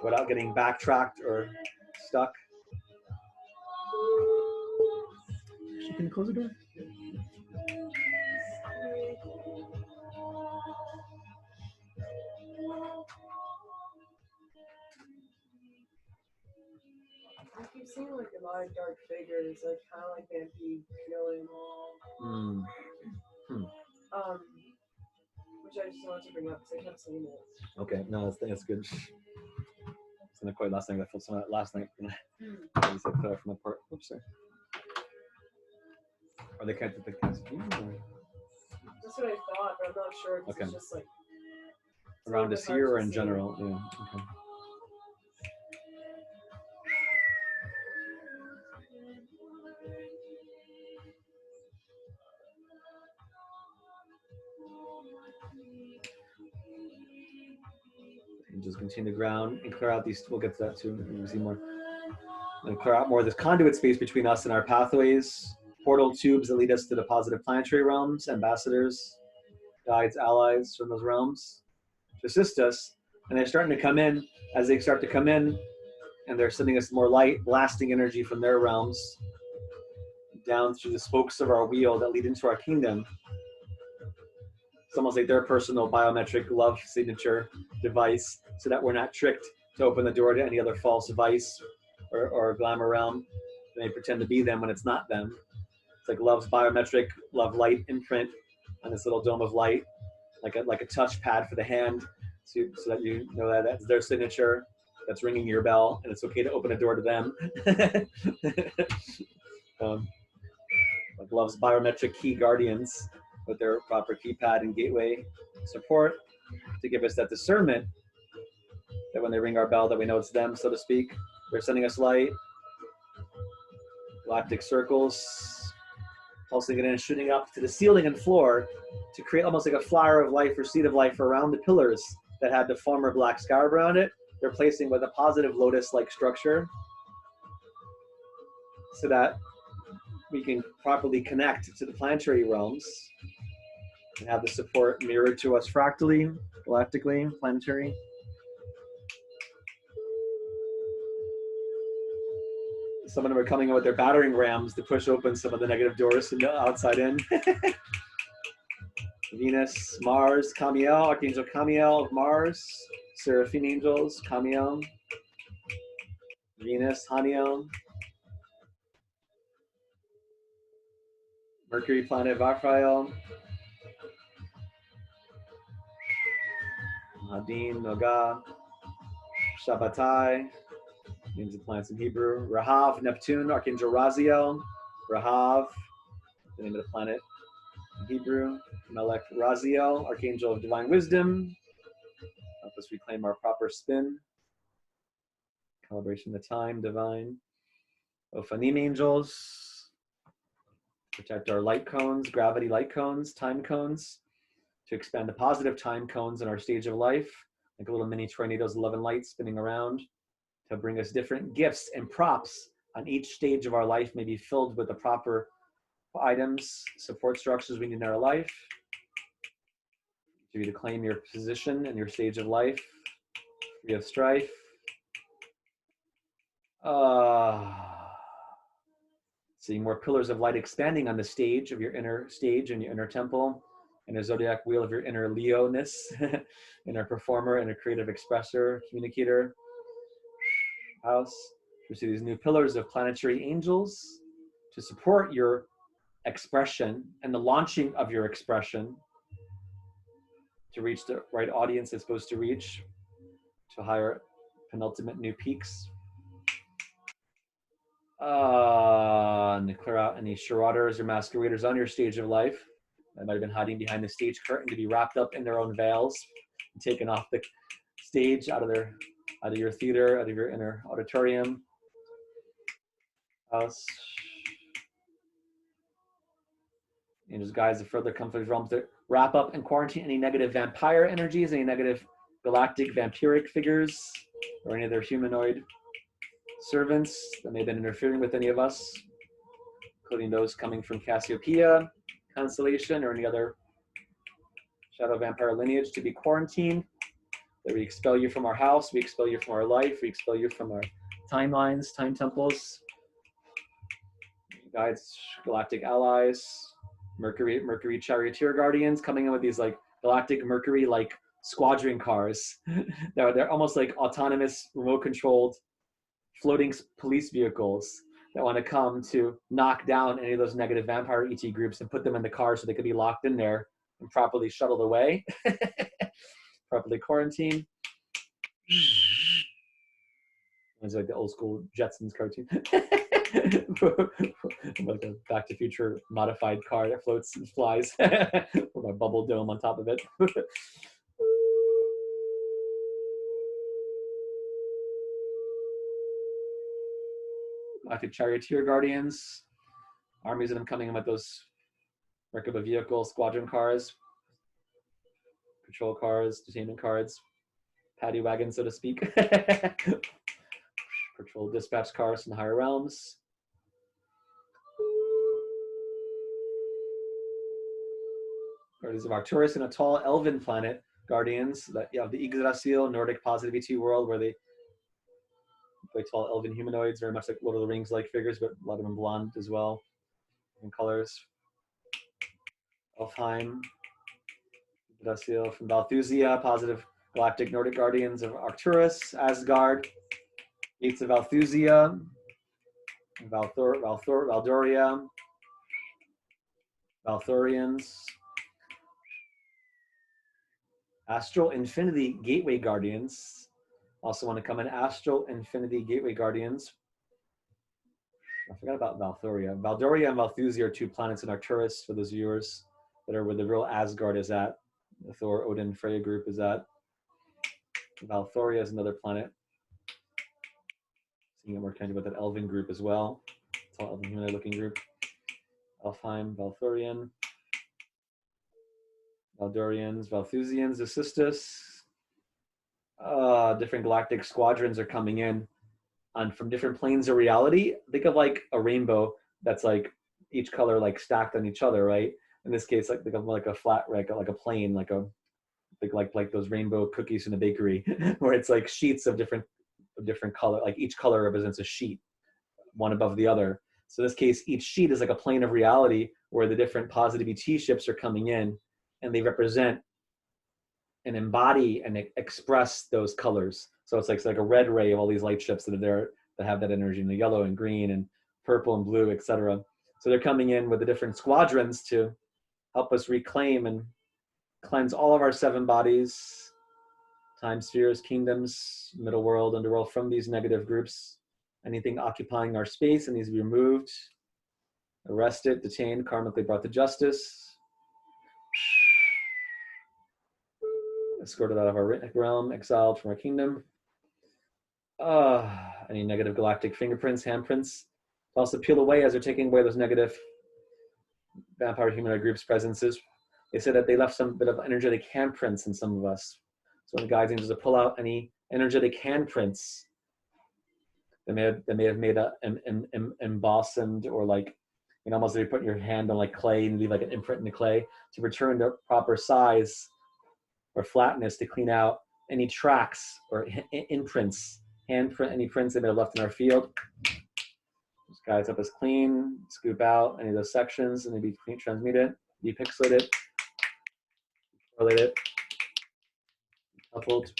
without getting backtracked or stuck. Can you close the door? I keep seeing like a lot of dark figures, like kind of like vampy feeling. Which I just wanted to bring up because I kept seeing it. Okay, no, that's good. It's not quite last night. I felt some of that last night. I just put out from the part. Oops, sorry. Are they connected to the cancer? That's what I thought, but I'm not sure. Okay. It's just like around us here or in general? Yeah. Okay. And just continue to ground and clear out these. We'll get to that too. We'll see more. And clear out more of this conduit space between us and our pathways, portal tubes that lead us to the positive planetary realms, ambassadors, guides, allies from those realms to assist us. And they're starting to come in. As they start to come in, and they're sending us more light, lasting energy from their realms down through the spokes of our wheel that lead into our kingdom. It's almost like their personal biometric love signature device, so that we're not tricked to open the door to any other false vice or glamour realm. They pretend to be them when it's not them. It's like love's biometric love light imprint on this little dome of light, like a touch pad for the hand, so that you know that that's their signature that's ringing your bell, and it's okay to open a door to them. Like love's biometric key guardians with their proper keypad and gateway support to give us that discernment that when they ring our bell that we know it's them, so to speak. They're sending us light, galactic circles, pulsing it in, shooting up to the ceiling and floor to create almost like a flower of life or seed of life around the pillars that had the former black scarab around it. They're placing with a positive lotus-like structure so that we can properly connect to the planetary realms and have the support mirrored to us fractally, galactically, planetary. Some of them are coming in with their battering rams to push open some of the negative doors and the outside in. Venus, Mars, Camiel, Archangel Camiel of Mars, Seraphine angels, Camiel, Venus, Haniel, Mercury planet, Raphael, Nadine, Noga, Shabbatai, names of planets in Hebrew. Rahav, Neptune, Archangel Raziel. Rahav, the name of the planet in Hebrew. Melech Raziel, Archangel of Divine Wisdom. Help us reclaim our proper spin. Calibration of the time, divine. Ophanim angels. Protect our light cones, gravity light cones, time cones. To expand the positive time cones in our stage of life. Like little mini tornadoes, 11 lights spinning around. To bring us different gifts and props on each stage of our life, may be filled with the proper items, support structures we need in our life. For you to claim your position and your stage of life, free of strife. Seeing more pillars of light expanding on the stage of your inner stage and your inner temple, and a zodiac wheel of your inner Leo-ness, inner performer, inner creative expressor, communicator house. You see these new pillars of planetary angels to support your expression and the launching of your expression to reach the right audience it's supposed to reach, to higher penultimate new peaks. And to clear out any charadas or masqueraders on your stage of life that might have been hiding behind the stage curtain, to be wrapped up in their own veils and taken off the stage, out of your theater, out of your inner auditorium house. Angels, guides, the further comfort realms to wrap up and quarantine any negative vampire energies, any negative galactic vampiric figures, or any other humanoid servants that may have been interfering with any of us, including those coming from Cassiopeia constellation or any other shadow vampire lineage, to be quarantined. That we expel you from our house, we expel you from our life, we expel you from our timelines, time temples, guides, galactic allies, Mercury charioteer guardians coming in with these like galactic Mercury like squadron cars. They're almost like autonomous, remote controlled, floating police vehicles that want to come to knock down any of those negative vampire ET groups and put them in the car so they could be locked in there and properly shuttled away, properly quarantined. It's like the old school Jetsons cartoon. Like a Back to Future modified car that floats and flies with a bubble dome on top of it. Galactic charioteer guardians, armies of them coming in with those Merkaba vehicles, squadron cars, patrol cars, detainment cars, paddy wagons, so to speak. Patrol dispatch cars from the higher realms. Guardians of Arcturus and a tall elven planet, guardians that you have the Yggdrasil, Nordic positivity world, where they play tall elven humanoids, very much like Lord of the Rings like figures, but a lot of them blonde as well in colors. Elfheim, Yggdrasil from Valthusia, positive galactic Nordic guardians of Arcturus, Asgard, Gates of Valthusia, Valdoria, Valthorians, Astral Infinity Gateway Guardians. Also want to come in Astral Infinity Gateway Guardians. I forgot about Valdoria. Valdoria and Valthusia are two planets in Arcturus for those viewers that are where the real Asgard is at. The Thor, Odin, Freya group is at. Valthoria is another planet. Seeing more kind of about that Elven group as well. It's all Elven humanoid looking group. Elfheim, Valthorian, Valdorians, Valthusians, Assistus. Different galactic squadrons are coming in from different planes of reality. Think of like a rainbow that's like each color like stacked on each other, right? In this case, like a flat, like a plane, like those rainbow cookies in a bakery, where it's like sheets of different color, like each color represents a sheet, one above the other. So in this case, each sheet is like a plane of reality where the different positive ET ships are coming in, and they represent and embody and express those colors. So it's like a red ray of all these light ships that are there that have that energy, and the yellow and green and purple and blue, etc. So they're coming in with the different squadrons to help us reclaim and cleanse all of our 7 bodies, time spheres, kingdoms, middle world, underworld, from these negative groups. Anything occupying our space and needs to be removed, arrested, detained, karmically brought to justice, escorted out of our realm, exiled from our kingdom. Any negative galactic fingerprints, handprints, also peel away as they're taking away those negative vampire humanoid groups' presences. They said that they left some bit of energetic handprints in some of us. So when the guides angels to pull out any energetic handprints, they may have made a embossed or like, you know, almost like you put your hand on like clay and leave like an imprint in the clay to return to proper size or flatness to clean out any tracks or imprints, handprint, any prints they may have left in our field. Just guides up as clean, scoop out any of those sections and maybe clean, transmute it, depixelate it, correlate it, coupled,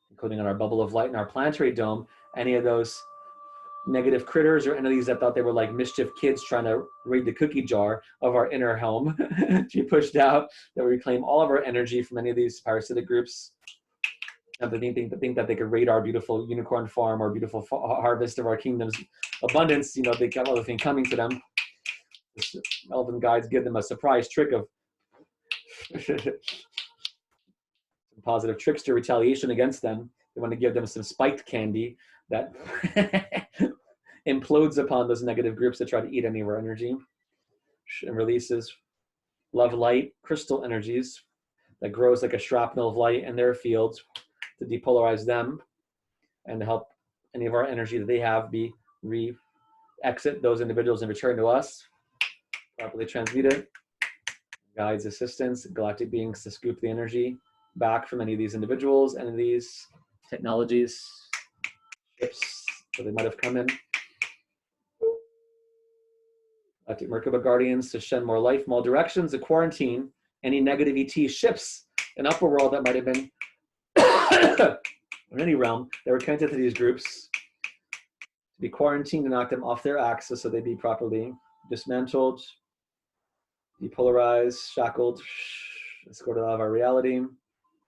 including on our bubble of light and our planetary dome. Any of those negative critters or entities that thought they were like mischief kids trying to raid the cookie jar of our inner home to be pushed out, that we reclaim all of our energy from any of these parasitic groups. And they think that they could raid our beautiful unicorn farm or beautiful harvest of our kingdom's abundance. You know, they got everything coming to them. This elven guides give them a surprise trick of positive tricks to retaliation against them. They want to give them some spiked candy that implodes upon those negative groups that try to eat any of our energy, and releases love light crystal energies that grows like a shrapnel of light in their fields to depolarize them and to help any of our energy that they have be exit those individuals and return to us, properly transmute it. Guides, assistants, galactic beings to scoop the energy back from any of these individuals, entities, technologies, ships that they might have come in. Galactic Merkaba guardians to shed more light from all directions, to quarantine any negative ET ships in upper world that might have been in any realm that were connected to these groups, to be quarantined and knock them off their axis so they be properly dismantled, depolarized, shackled, escorted out of our reality.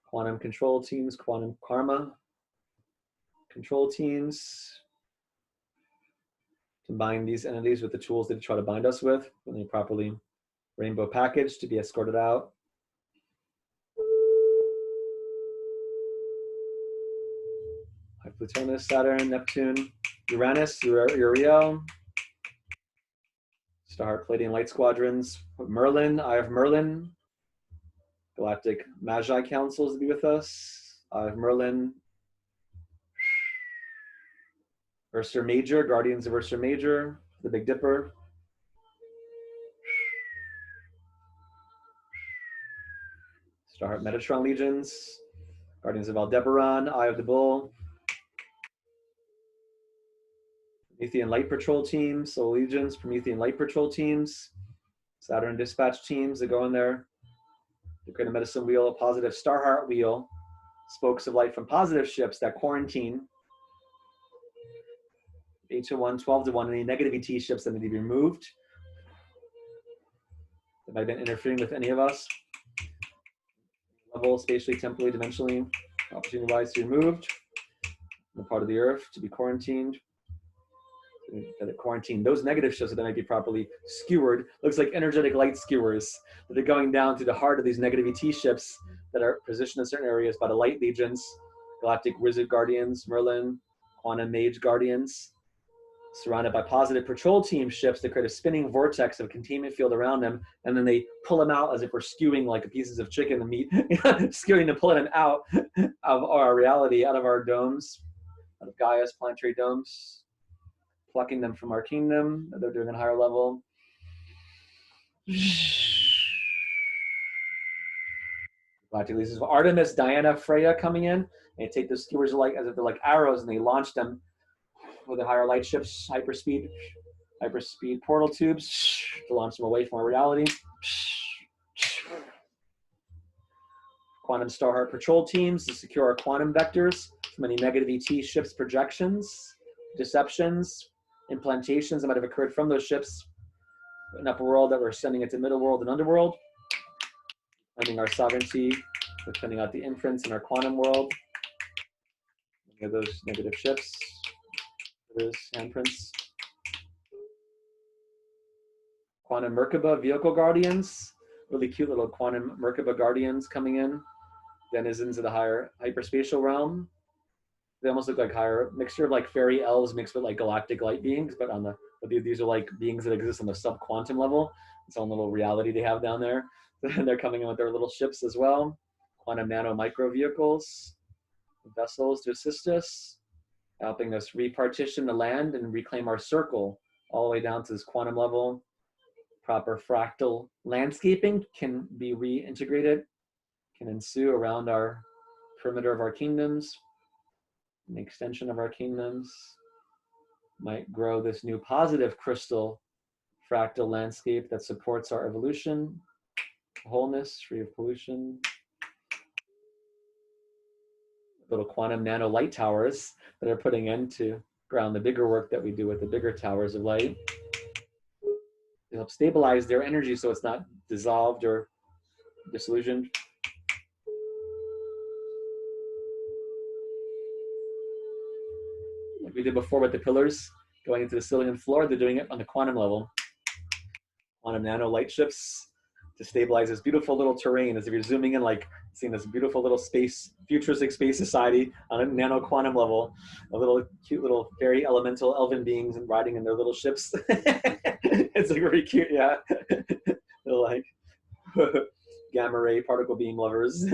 Quantum control teams, quantum karma control teams, to bind these entities with the tools they try to bind us with when they properly rainbow packaged to be escorted out. Plutonus, Saturn, Neptune, Uranus, Uriel, Star Palladian Light Squadrons, Merlin, Eye of Merlin, Galactic Magi Councils to be with us, Eye of Merlin, Ursa Major, Guardians of Ursa Major, the Big Dipper, Starheart Metatron Legions, Guardians of Aldebaran, Eye of the Bull, Promethean Light Patrol teams, Soul Legions, Promethean Light Patrol teams, Saturn Dispatch teams that go in there to create a medicine wheel, a positive Starheart wheel, spokes of light from positive ships that quarantine 8-1, 12-1, any negative ET ships that need to be removed that might have been interfering with any of us. Level, spatially, temporally, dimensionally, opportunity-wise to be removed from the part of the earth to be quarantined. Quarantine those negative ships that might be properly skewered. Looks like energetic light skewers that are going down to the heart of these negative ET ships that are positioned in certain areas by the light legions, galactic wizard guardians, Merlin, quantum mage guardians, surrounded by positive patrol team ships that create a spinning vortex of containment field around them, and then they pull them out as if we're skewing like pieces of chicken and meat, skewing and pulling them out of our reality, out of our domes, out of Gaia's planetary domes, plucking them from our kingdom that they're doing at a higher level. Galactic legions of Artemis, Diana, Freya coming in, and they take those skewers like as if they're like arrows, and they launch them with the higher light ships, hyperspeed portal tubes to launch them away from our reality. Quantum Starheart patrol teams to secure our quantum vectors from any negative ET ships projections, deceptions, implantations that might have occurred from those ships in upper world that we're sending into middle world and underworld. claiming our sovereignty, with cleaning out the imprints in our quantum world. Look at those negative shifts, those handprints. Quantum Merkaba vehicle guardians, really cute little quantum Merkaba guardians coming in, denizens of the higher hyperspatial realm. They almost look like higher mixture of like fairy elves mixed with like galactic light beings, but these are like beings that exist on the sub-quantum level. It's own little reality they have down there. And they're coming in with their little ships as well. Quantum nano micro vehicles, vessels to assist us, helping us repartition the land and reclaim our circle all the way down to this quantum level. Proper fractal landscaping can be reintegrated, can ensue around our perimeter of our kingdoms, an extension of our kingdoms, might grow this new positive crystal fractal landscape that supports our evolution, wholeness, free of pollution. Little quantum nano light towers that are putting in to ground the bigger work that we do with the bigger towers of light. To help stabilize their energy so it's not dissolved or disillusioned. Like we did before with the pillars going into the ceiling and floor, they're doing it on the quantum level. Quantum nano light ships to stabilize this beautiful little terrain, as if you're zooming in, like seeing this beautiful little space, futuristic space society on a nano quantum level, a little cute little fairy elemental elven beings and riding in their little ships. It's like really cute, yeah. They're like gamma ray particle beam lovers,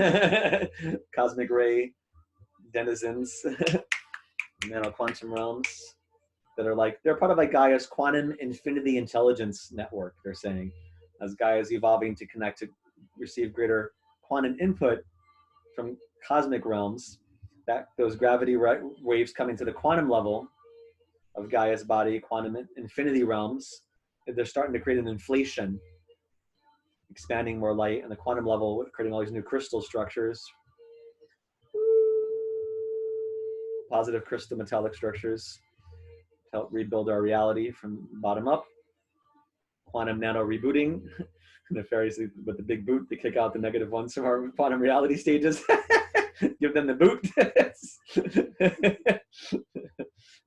cosmic ray denizens, nano quantum realms that are like, they're part of like Gaia's quantum infinity intelligence network, they're saying. As Gaia is evolving to connect to receive greater quantum input from cosmic realms, that those gravity waves coming to the quantum level of Gaia's body, quantum infinity realms, they're starting to create an inflation, expanding more light on the quantum level, creating all these new crystal structures, positive crystal metallic structures to help rebuild our reality from bottom up. Quantum nano rebooting, the fairies with the big boot to kick out the negative ones from our quantum reality stages. Give them the boot.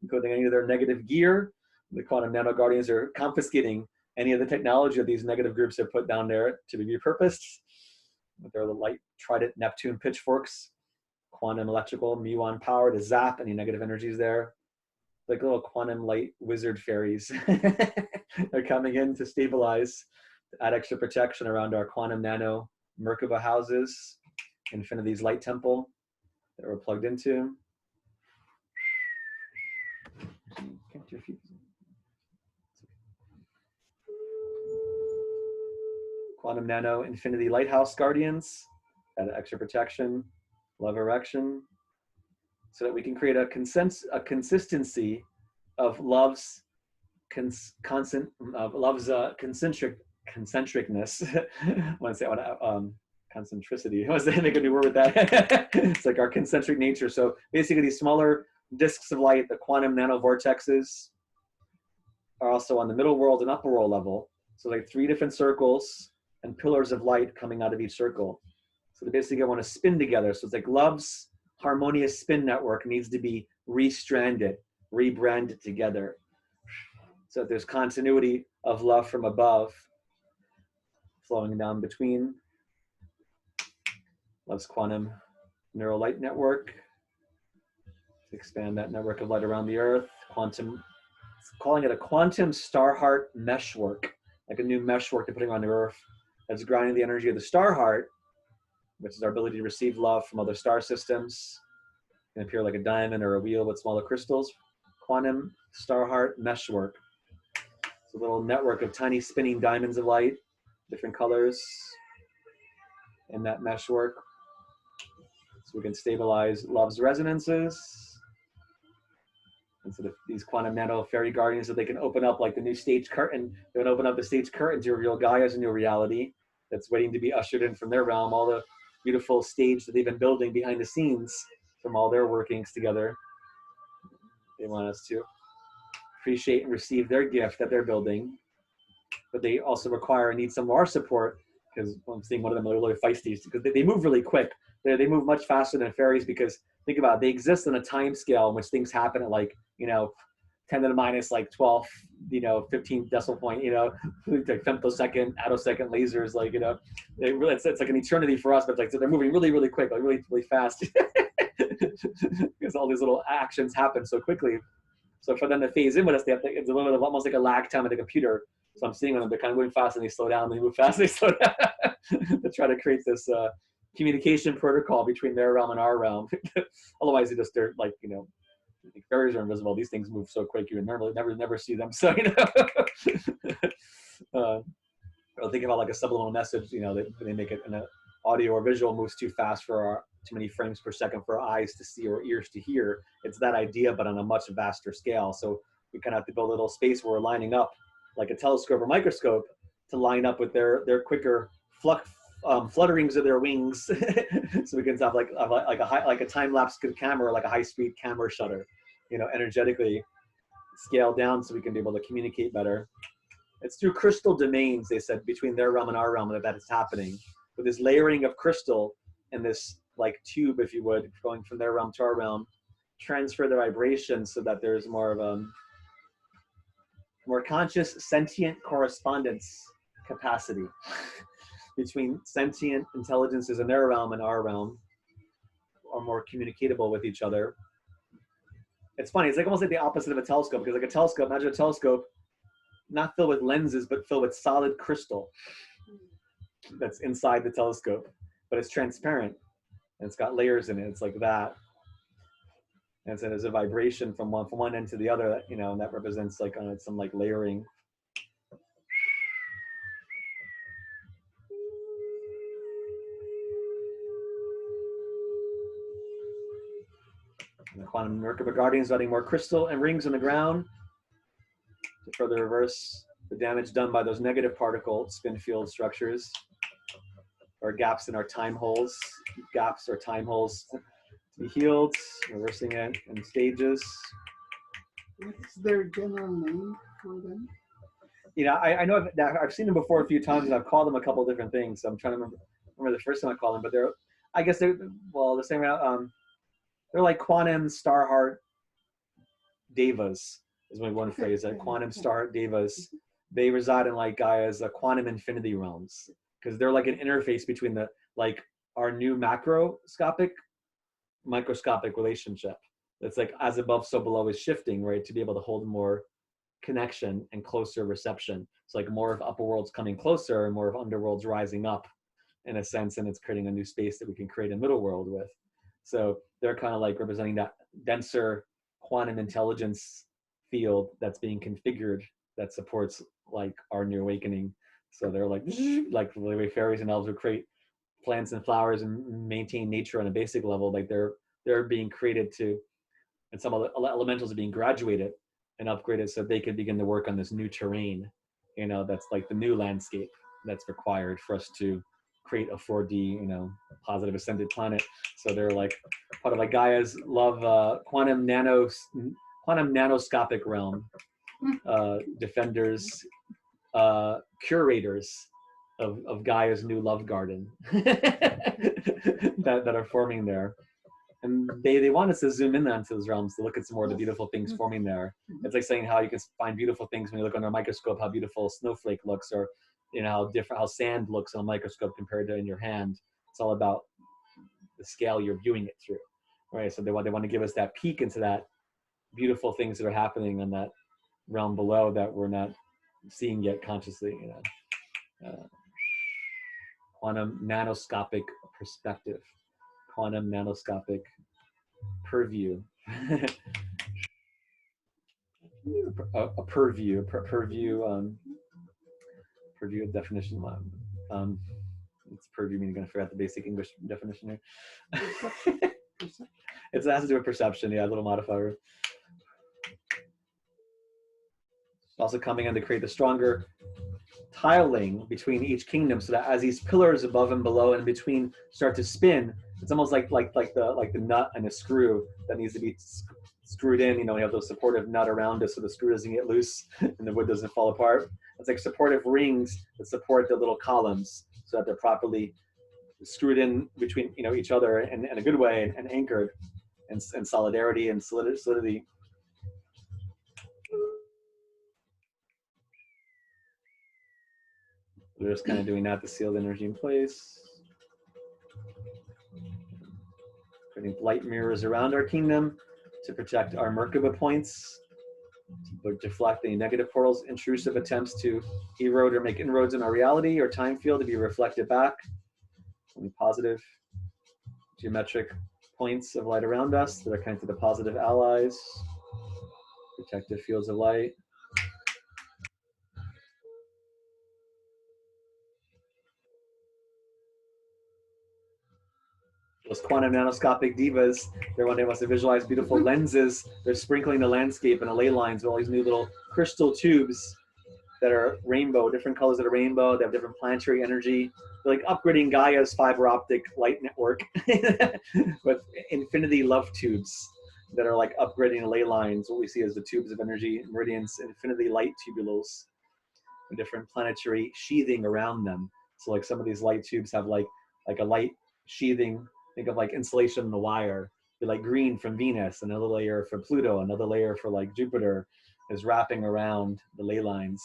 Including any of their negative gear. The quantum nano guardians are confiscating any of the technology that these negative groups have put down there to be repurposed with their light trident Neptune pitchforks, quantum electrical muon power to zap any negative energies there. Like little quantum light wizard fairies. They're coming in to stabilize, to add extra protection around our quantum nano Merkaba houses, Infinity's light temple that we're plugged into. Quantum nano infinity lighthouse guardians, add extra protection, love erection, so that we can create a consistency of love's concentricness. Concentricity. I was to make a new word with that. It's like our concentric nature. So basically, these smaller disks of light, the quantum nanovortexes, are also on the middle world and upper world level. So like 3 different circles and pillars of light coming out of each circle. So they basically want to spin together. So it's like love's harmonious spin network needs to be restranded, rebranded together. So that there's continuity of love from above flowing down between. Love's quantum neural light network. Expand that network of light around the earth. Quantum, calling it a quantum star heart meshwork, like a new meshwork they're putting on the earth that's grounding the energy of the star heart, which is our ability to receive love from other star systems. It can appear like a diamond or a wheel with smaller crystals. Quantum star heart meshwork. It's a little network of tiny spinning diamonds of light, different colors in that meshwork. So we can stabilize love's resonances. And so these quantum nano fairy guardians, so they can open up like the new stage curtain. They can open up the stage curtain to reveal Gaia's new reality that's waiting to be ushered in from their realm. All the beautiful stage that they've been building behind the scenes from all their workings together. They want us to appreciate and receive their gift that they're building. But they also require and need some of our support, because I'm seeing one of them are really feisty because they move really quick. They move much faster than fairies because think about it, they exist on a time scale in which things happen at like, 10 to the minus like 12, 15 decimal point, like femtosecond, attosecond lasers, like, it's like an eternity for us, but like, so they're moving really, really quick, like really, really fast because all these little actions happen so quickly. So for them to phase in with us, it's a little bit of almost like a lag time at the computer. So I'm seeing them, they're kind of moving fast and they slow down, and they move fast and they slow down to try to create this communication protocol between their realm and our realm. Otherwise, they're like, fairies are invisible. These things move so quick, you would never see them. So, or think about like a subliminal message, they make it in an audio or visual moves too fast for too many frames per second for our eyes to see or ears to hear. It's that idea, but on a much vaster scale. So we kind of have to build a little space where we're lining up like a telescope or microscope to line up with their quicker flutterings of their wings. So we can have like a time-lapse camera, like a high-speed camera shutter, energetically scale down so we can be able to communicate better. It's through crystal domains, they said, between their realm and our realm that is happening. With this layering of crystal and this like tube, if you would, going from their realm to our realm, transfer the vibration so that there's more of a more conscious, sentient correspondence capacity between sentient intelligences in their realm and our realm, are more communicatable with each other. It's funny, it's like almost like the opposite of a telescope, because like a telescope, imagine a telescope not filled with lenses, but filled with solid crystal that's inside the telescope, but it's transparent and it's got layers in it. It's like that. And so there's a vibration from one end to the other, and that represents like some like layering. And the quantum Merkaba Guardians adding more crystal and rings on the ground to further reverse the damage done by those negative particle spin field structures, or gaps in our time holes, gaps or time holes to be healed, reversing it in stages. What's their general name for them? I know I've seen them before a few times, and I've called them a couple of different things. So I'm trying to remember the first time I called them, but they're the same route. They're like quantum star heart devas is one phrase. Like quantum star heart devas. They reside in like Gaia's quantum infinity realms, because they're like an interface between our new macroscopic microscopic relationship. It's like as above, so below is shifting, right? To be able to hold more connection and closer reception. It's like more of upper worlds coming closer and more of underworlds rising up in a sense, and it's creating a new space that we can create a middle world with. So they're kind of like representing that denser quantum intelligence field that's being configured that supports like our new awakening. So they're like the way fairies and elves would create plants and flowers and maintain nature on a basic level. Like they're being created to, and some of the elementals are being graduated and upgraded so they could begin to work on this new terrain. That's like the new landscape that's required for us to create a 4D, positive ascended planet. So they're like part of like Gaia's love, quantum nanoscopic realm, defenders, curators of Gaia's new love garden that are forming there. And they want us to zoom in onto those realms to look at some more of the beautiful things forming there. It's like saying how you can find beautiful things when you look under a microscope, how beautiful a snowflake looks, or how sand looks on a microscope compared to in your hand. It's all about the scale you're viewing it through, right? So they want to give us that peek into that beautiful things that are happening on that realm below that we're not seeing yet consciously. Quantum nanoscopic perspective, quantum nanoscopic purview. a purview definition. It's purview meaning, I forgot the basic English definition here. It has to do with perception, yeah, a little modifier. Also coming in to create the stronger tiling between each kingdom, so that as these pillars above and below and between start to spin, it's almost like the nut and a screw that needs to be screwed in. We have those supportive nut around us so the screw doesn't get loose and the wood doesn't fall apart. It's like supportive rings that support the little columns. so that they're properly screwed in between each other in a good way and anchored in solidarity and solidity. We're just kind of doing that to seal the energy in place. Creating light mirrors around our kingdom to protect our Merkaba points, to deflect any negative portals, intrusive attempts to erode or make inroads in our reality or time field to be reflected back. Only positive geometric points of light around us that are connected to positive allies, protective fields of light. Those quantum nanoscopic divas, they're when they want to visualize beautiful lenses. They're sprinkling the landscape and the ley lines with all these new little crystal tubes that are rainbow, different colors of the rainbow. They have different planetary energy. They're like upgrading Gaia's fiber optic light network with infinity love tubes that are like upgrading the ley lines. What we see as the tubes of energy, meridians, infinity light tubules, with different planetary sheathing around them. So like some of these light tubes have like a light sheathing. Think of like insulation in the wire. Be like green from Venus, another layer for Pluto, another layer for like Jupiter is wrapping around the ley lines.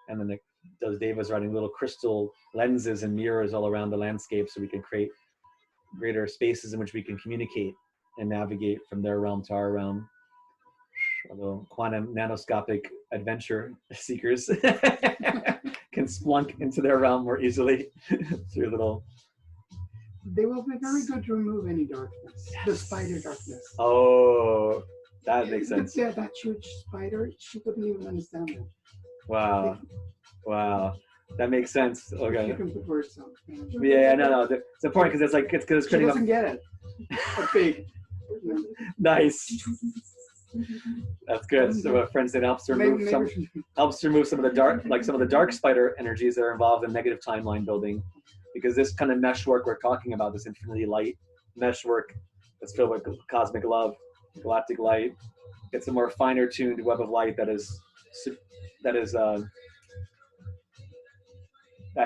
And then those devas writing little crystal lenses and mirrors all around the landscape so we can create greater spaces in which we can communicate and navigate from their realm to our realm. Although quantum nanoscopic adventure seekers can splunk into their realm more easily through little. They will be very good to remove any darkness. Yes. The spider darkness. Oh, that makes sense. Yeah, that huge spider, she couldn't even understand it. Wow. Wow. That makes sense. Okay. You can put words on. Yeah, no. It's important because it's creating. She doesn't get it. A pig. Nice. That's good. So what friends that helps remove some of the dark spider energies that are involved in negative timeline building, because this kind of meshwork we're talking about, this infinity light meshwork that's filled with cosmic love, galactic light, it's a more finer tuned web of light that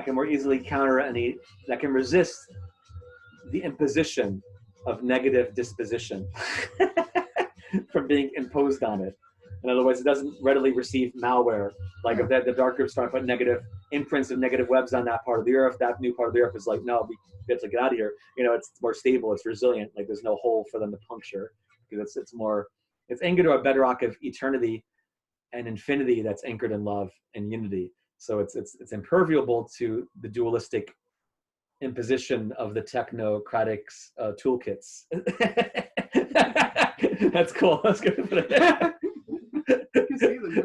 can more easily counter that can resist the imposition of negative disposition from being imposed on it. In other words, it doesn't readily receive malware. Like if the dark groups start putting negative imprints of negative webs on that part of the earth, that new part of the earth is like, no, we have to get out of here. It's more stable, it's resilient. Like there's no hole for them to puncture, because it's anchored to a bedrock of eternity and infinity that's anchored in love and unity. So it's impermeable to the dualistic imposition of the technocratics toolkits. That's cool. That's good.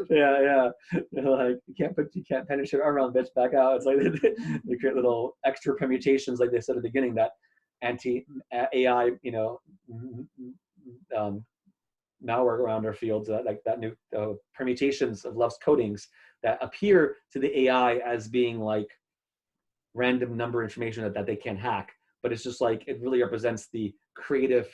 Yeah. They're like, you can't penetrate our realm, bitch, back out. It's like they create little extra permutations, like they said at the beginning, that anti-AI, malware around our fields, like that new permutations of love's codings that appear to the AI as being like random number information that they can't hack, but it's just like it really represents the creative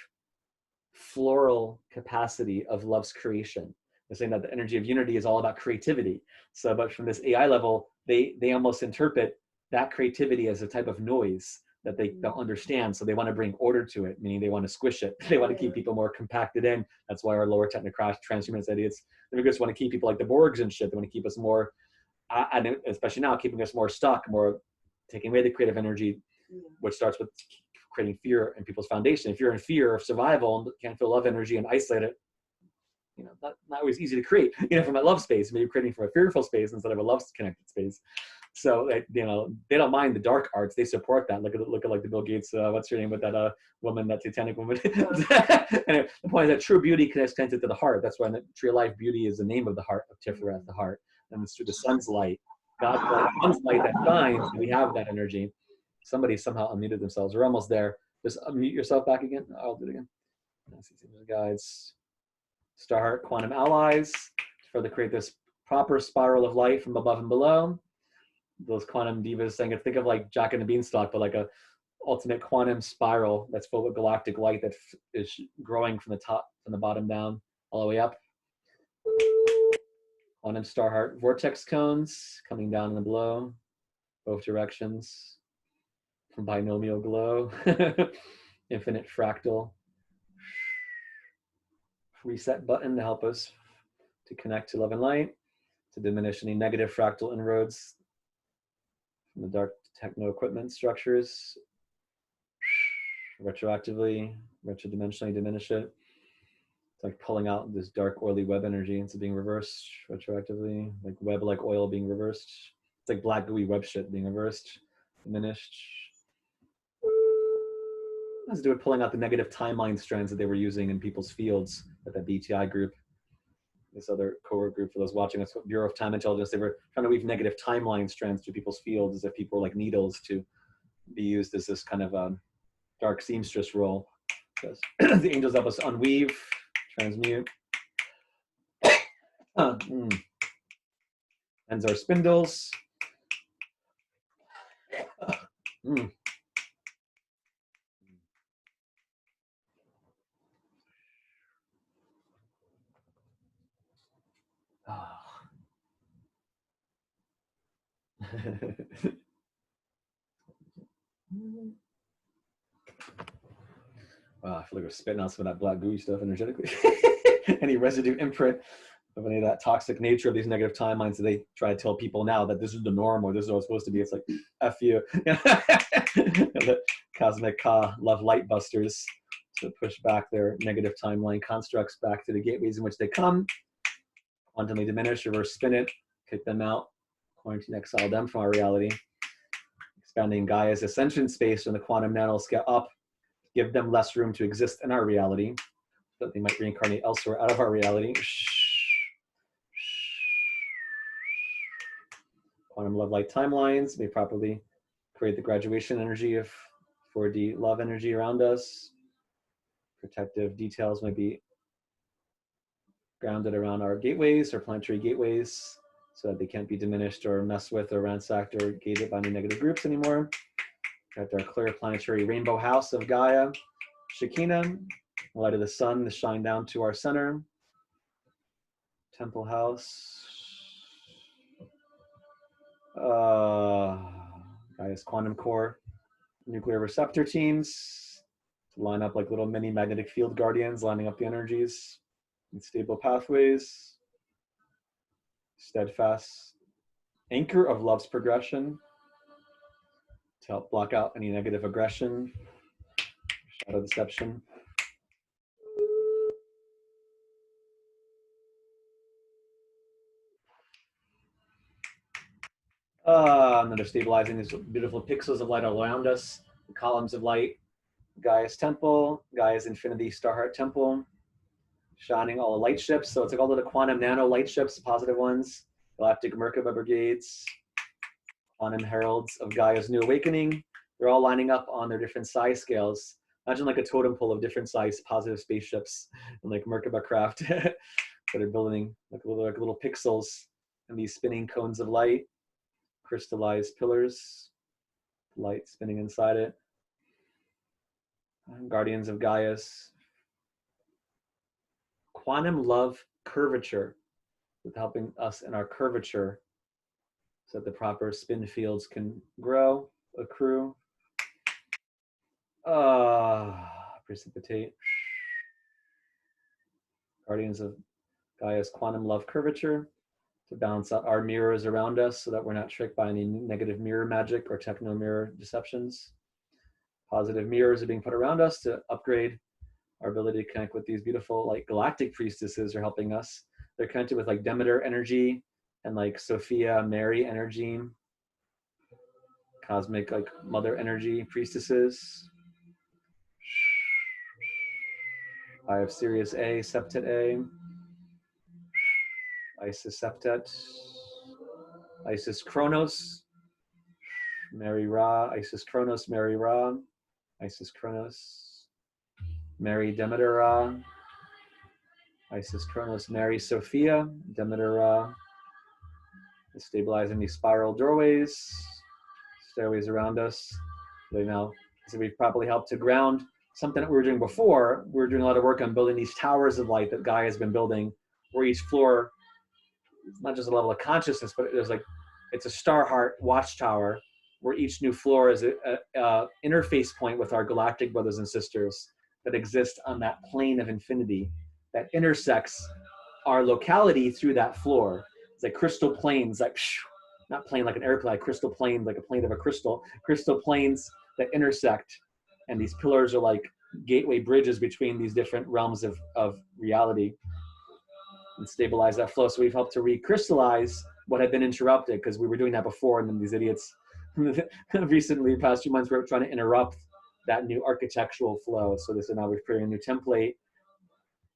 floral capacity of love's creation. They're saying that the energy of unity is all about creativity. So, but from this AI level, they almost interpret that creativity as a type of noise that they don't understand. So they want to bring order to it, meaning they want to squish it. They want to keep people more compacted in. That's why our lower technocrats, transhumanist idiots, they just want to keep people like the Borgs and shit. They want to keep us more, and especially now, keeping us more stuck, more taking away the creative energy, which starts with creating fear in people's foundation. If you're in fear of survival and can't feel love energy and isolate it, not always easy to create, from a love space. Maybe you're creating from a fearful space instead of a love connected space. So, they don't mind the dark arts. They support that. Look at like the Bill Gates, what's her name, with that woman, that Titanic woman. And the point is that true beauty connects to the heart. That's why the tree of life beauty is the name of the heart of Tiferet, the heart. And it's through the sun's light, God's light, sun's light that shines, and we have that energy. Somebody somehow unmuted themselves. We're almost there. Just unmute yourself back again. I'll do it again. Guides. Star Heart Quantum Allies to further create this proper spiral of light from above and below. Those quantum divas saying, think of like Jack and the Beanstalk, but like a ultimate quantum spiral that's filled with galactic light that is growing from the top, from the bottom down, all the way up. Quantum Star Heart vortex cones coming down and below, both directions. binomial glow, infinite fractal reset button to help us to connect to love and light, to diminish any negative fractal inroads from the dark techno equipment structures, retroactively, retrodimensionally diminish it. It's like pulling out this dark oily web energy into being reversed retroactively, like web like oil being reversed. It's like black gooey web shit being reversed, diminished. Let's do it pulling out the negative timeline strands that they were using in people's fields at that BTI group. This other cohort group, for those watching us, Bureau of Time Intelligence, they were trying to weave negative timeline strands through people's fields as if people were like needles to be used as this kind of dark seamstress role. Because the angels help us unweave, transmute. Ends our spindles. Wow, I feel like we're spitting out some of that black gooey stuff energetically. Any residue imprint of any of that toxic nature of these negative timelines that they try to tell people now that this is the norm or this is what it's supposed to be. It's like, F you. The cosmic Ka love light busters to push back their negative timeline constructs back to the gateways in which they come. Quantumly diminish, reverse spin it, kick them out, quarantine, exile them from our reality. Expanding Gaia's ascension space when the quantum nanoscale up, give them less room to exist in our reality, so that they might reincarnate elsewhere out of our reality. Quantum love light timelines may properly create the graduation energy of 4D love energy around us. Protective details may be grounded around our gateways or planetary gateways so that they can't be diminished or messed with or ransacked or gated by any negative groups anymore. Got our clear planetary rainbow house of Gaia, Shekinah, the light of the sun to shine down to our center. Temple house. Gaia's quantum core, nuclear receptor teams to line up like little mini magnetic field guardians, lining up the energies in stable pathways. Steadfast anchor of love's progression to help block out any negative aggression, shadow deception. And then they're stabilizing these beautiful pixels of light all around us, the columns of light, Gaia's temple, Gaia's infinity Starheart temple, shining all the light ships. So it's like all of the quantum nano light ships, positive ones, galactic Merkaba brigades, quantum heralds of Gaia's new awakening. They're all lining up on their different size scales. Imagine like a totem pole of different size positive spaceships and like Merkaba craft that are building like little pixels and these spinning cones of light, crystallized pillars, light spinning inside it. Guardians of Gaia's quantum love curvature, with helping us in our curvature so that the proper spin fields can grow, accrue, precipitate. Guardians of Gaia's quantum love curvature to balance out our mirrors around us so that we're not tricked by any negative mirror magic or techno mirror deceptions. Positive mirrors are being put around us to upgrade our ability to connect with these beautiful like galactic priestesses are helping us. They're connected with like Demeter energy and like Sophia Mary energy, cosmic like mother energy priestesses. I have Sirius A, Septet A, Isis Septet, Isis Kronos, Mary Ra, Isis Kronos, Mary Ra, Isis Kronos, Mary Demeter Ra, Isis Kronos, Mary Sophia, Demeter Ra, stabilizing these spiral doorways, stairways around us. They now, so we've properly helped to ground something that we were doing before. We were doing a lot of work on building these towers of light that Gaia has been building, where each floor is not just a level of consciousness, but there's like, it's a Starheart watchtower where each new floor is a interface point with our galactic brothers and sisters that exist on that plane of infinity that intersects our locality through that floor. It's like crystal planes, like not plane like an airplane, like crystal plane, like a plane of a crystal planes that intersect. And these pillars are like gateway bridges between these different realms of reality and stabilize that flow. So we've helped to recrystallize what had been interrupted, because we were doing that before, and then these idiots recently, past 2 months, we were trying to interrupt that new architectural flow. So this is now we're creating a new template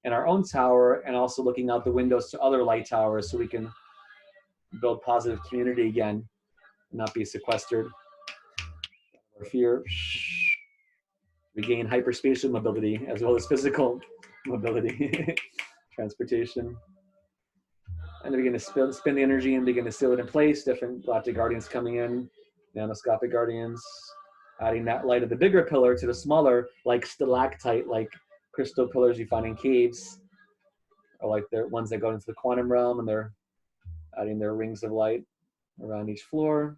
in our own tower, and also looking out the windows to other light towers so we can build positive community again and not be sequestered or fear. Regain hyperspatial mobility as well as physical mobility, transportation. And then begin to spin the energy and begin to seal it in place. Different galactic guardians coming in, nanoscopic guardians, adding that light of the bigger pillar to the smaller, like stalactite, like crystal pillars you find in caves, or like the ones that go into the quantum realm, and they're adding their rings of light around each floor,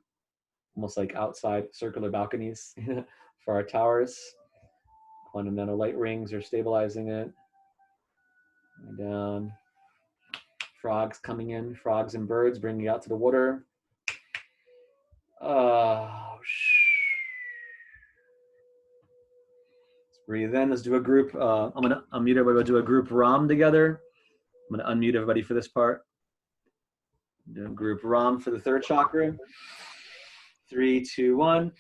almost like outside circular balconies for our towers. Quantum nano light rings are stabilizing it. And down. Frogs coming in, frogs and birds bringing it out to the water. Let's breathe in. Let's do a group. I'm going to unmute everybody. We'll do a group Ram together. I'm going to unmute everybody for this part. Do a group Ram for the third chakra. 3, 2, 1.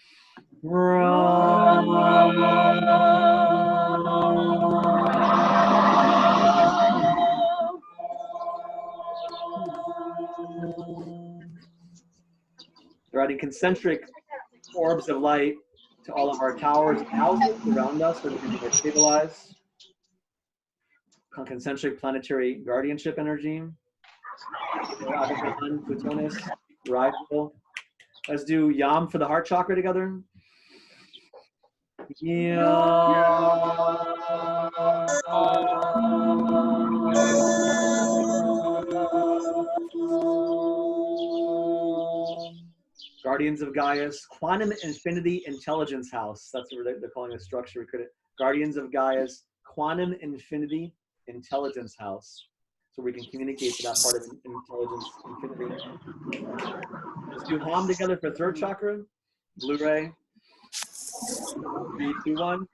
They're adding concentric orbs of light to all of our towers and houses around us so we can be stabilized. Concentric planetary guardianship energy. Plutonus, Rigel. Let's do Yam for the heart chakra together. Guardians of Gaia's Quantum Infinity Intelligence House. That's what they're calling the structure. We could Guardians of Gaia's Quantum Infinity Intelligence House. So we can communicate to that part of intelligence, infinity. Let's do Ham together for third chakra. Blu-ray. 3, 2, 1.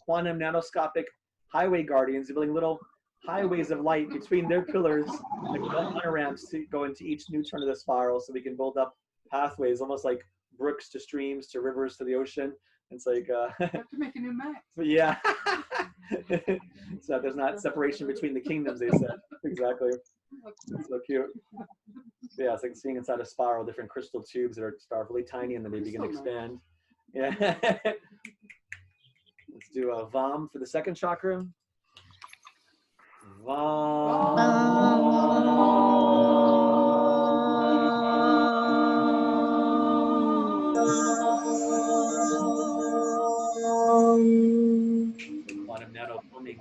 Quantum nanoscopic highway guardians are building little highways of light between their pillars, like on-ramps to go into each new turn of the spiral, so we can build up pathways, almost like brooks to streams to rivers to the ocean. It's like have to make a new map. But yeah. So there's not separation between the kingdoms, they said. Exactly. That's so cute. Yeah, it's like seeing inside a spiral, different crystal tubes that are really tiny, and then they begin to expand. Yeah. Let's do a Vam for the second chakra. Quantum nano plumbing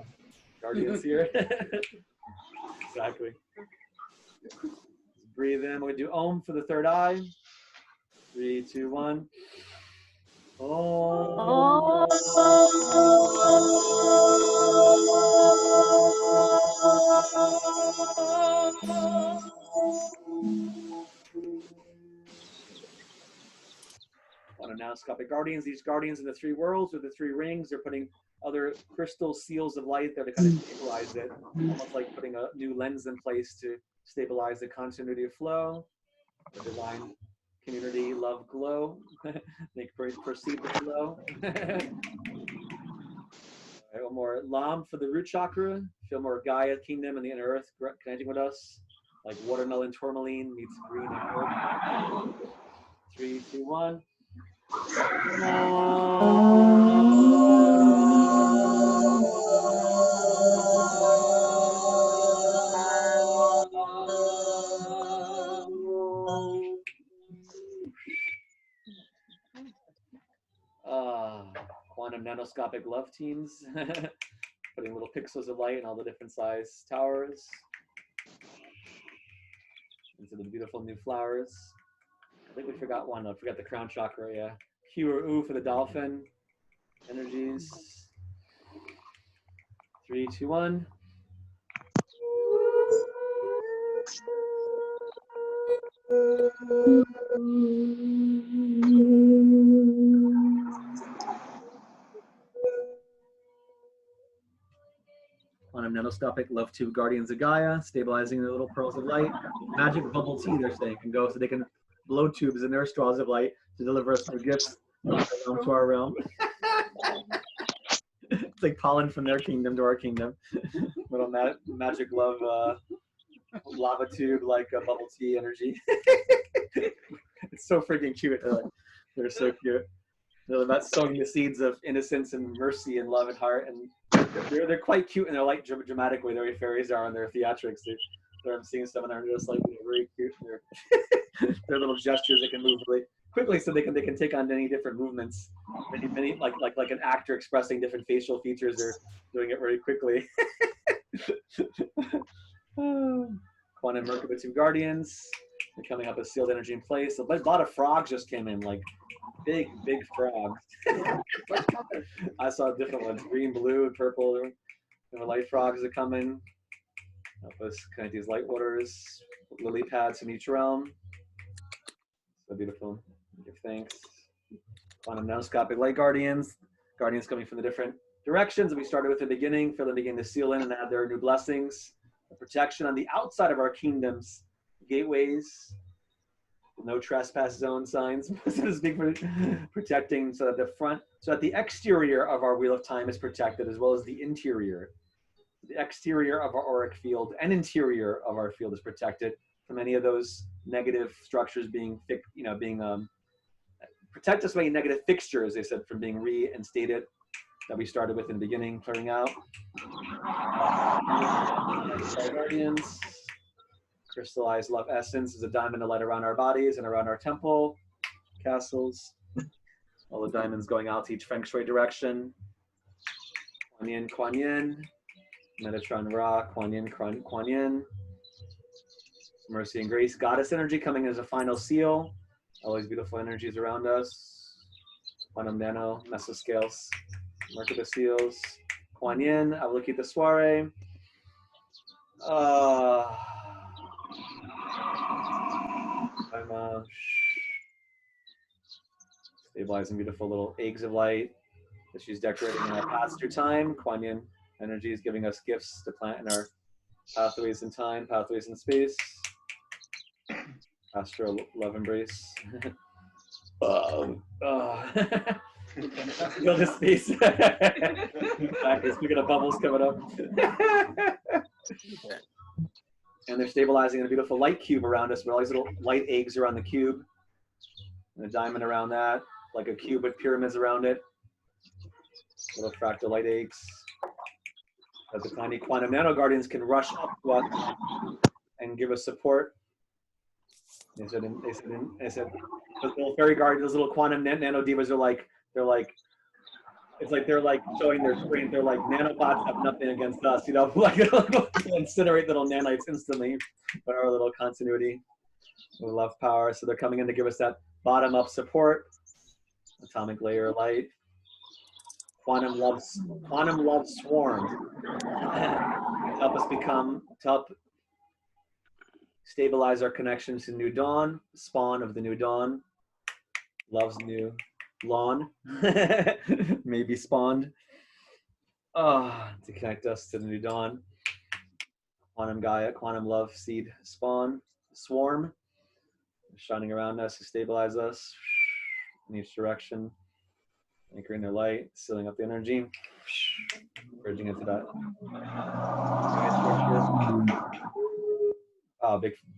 guardians here. Exactly. Breathe in. We're going to do Om for the third eye. 3, 2, 1. Om. Quantum nanoscopic guardians. These guardians in the three worlds, or the three rings, they're putting other crystal seals of light there to kind of stabilize it, almost like putting a new lens in place to stabilize the continuity of flow, the divine community love glow. Make proceed the flow. Right, one more Lam for the root chakra. Feel more Gaia kingdom and the inner earth connecting with us, like watermelon tourmaline meets green and earth. 3, 2, 1. quantum nanoscopic love teams, putting little pixels of light in all the different size towers into the beautiful new flowers. I think we forgot one. I forgot the crown chakra, yeah. Q or U for the dolphin energies. 3, 2, 1. Quantum nanoscopic love tube guardians of Gaia, stabilizing the little pearls of light. Magic bubble tea, they're saying, can go so they can blow tubes in their straws of light to deliver us their gifts to our realm. It's like pollen from their kingdom to our kingdom. Little magic love lava tube, like a bubble tea energy. It's so freaking cute. They're so cute. They're about sowing the seeds of innocence and mercy and love and heart, and they're quite cute in their light dramatic way. The way fairies are in their theatrics. I'm seeing some and they're just like very cute. Their little gestures, they can move really quickly, so they can take on many different movements. Many like an actor expressing different facial features. They're doing it very quickly. Quantum Merkaba 2 Guardians. They're coming up with sealed energy in place. A lot of frogs just came in, like big frogs. I saw different ones, green, blue, and purple. There were light frogs that come in. Help us connect these light waters, lily pads in each realm. So beautiful. Give thanks. Quantum nanoscopic light guardians. Guardians coming from the different directions that we started with at the beginning. Feel them begin to seal in and add their new blessings. The protection on the outside of our kingdoms, gateways, no trespass zone signs, so to speak, protecting so that the exterior of our wheel of time is protected, as well as the interior. The exterior of our auric field and interior of our field is protected from any of those negative structures being protect us from any negative fixtures, they said, from being reinstated that we started with in the beginning, clearing out. Guardians. Crystallized love essence is a diamond of light around our bodies and around our temple, castles. All the diamonds going out to each feng shui direction. Kuan Yin, Metatron Ra, Kuan Yin. Mercy and grace, goddess energy coming as a final seal. Always beautiful energies around us. Quantum nano, mesoscales, Merkaba seals. Kuan Yin, Avalokiteswara. Stabilizing beautiful little eggs of light that she's decorating in our paths through time. Kuan Yin energy is giving us gifts to plant in our pathways in time, pathways in space. Astral love embrace. Feel this space. Exactly. Speaking of bubbles coming up. And they're stabilizing in a beautiful light cube around us with all these little light eggs around the cube. And a diamond around that, like a cube with pyramids around it. Little fractal light eggs. That the tiny quantum nano guardians can rush up to us and give us support. They said those little fairy guardians, those little quantum nano divas it's like they're like showing their strength. They're like, nanobots have nothing against us, you know, like they'll incinerate little nanites instantly, but our little continuity, we love power. So they're coming in to give us that bottom-up support, atomic layer of light, quantum love swarm, to help stabilize our connections to new dawn, spawn of the new dawn, love's new lawn, maybe spawned, to connect us to the new dawn. Quantum Gaia, quantum love seed swarm, shining around us to stabilize us in each direction, anchoring their light, sealing up the energy, bridging into that.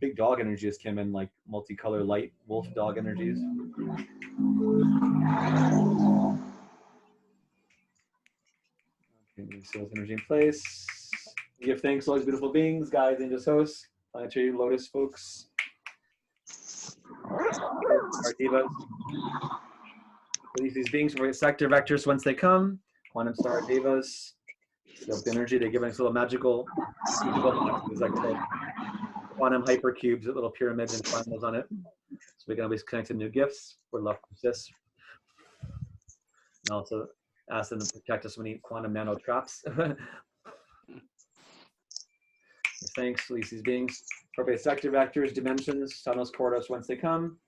Big dog energy just came in, like multicolor light wolf dog energies. Okay, seals energy in place. Give thanks to all these beautiful beings, guides, angels, hosts, planetary lotus folks, our divas. Release these beings from sector vectors whence they come. Quantum star devas. So the energy they give us little magical, there's like little quantum hypercubes with little pyramids and triangles on it. So we can always connect to new gifts where love persists. And also ask them to protect us from any quantum nano traps. Thanks, release these beings. Appropriate sector vectors, dimensions, tunnels, corridors whence they come.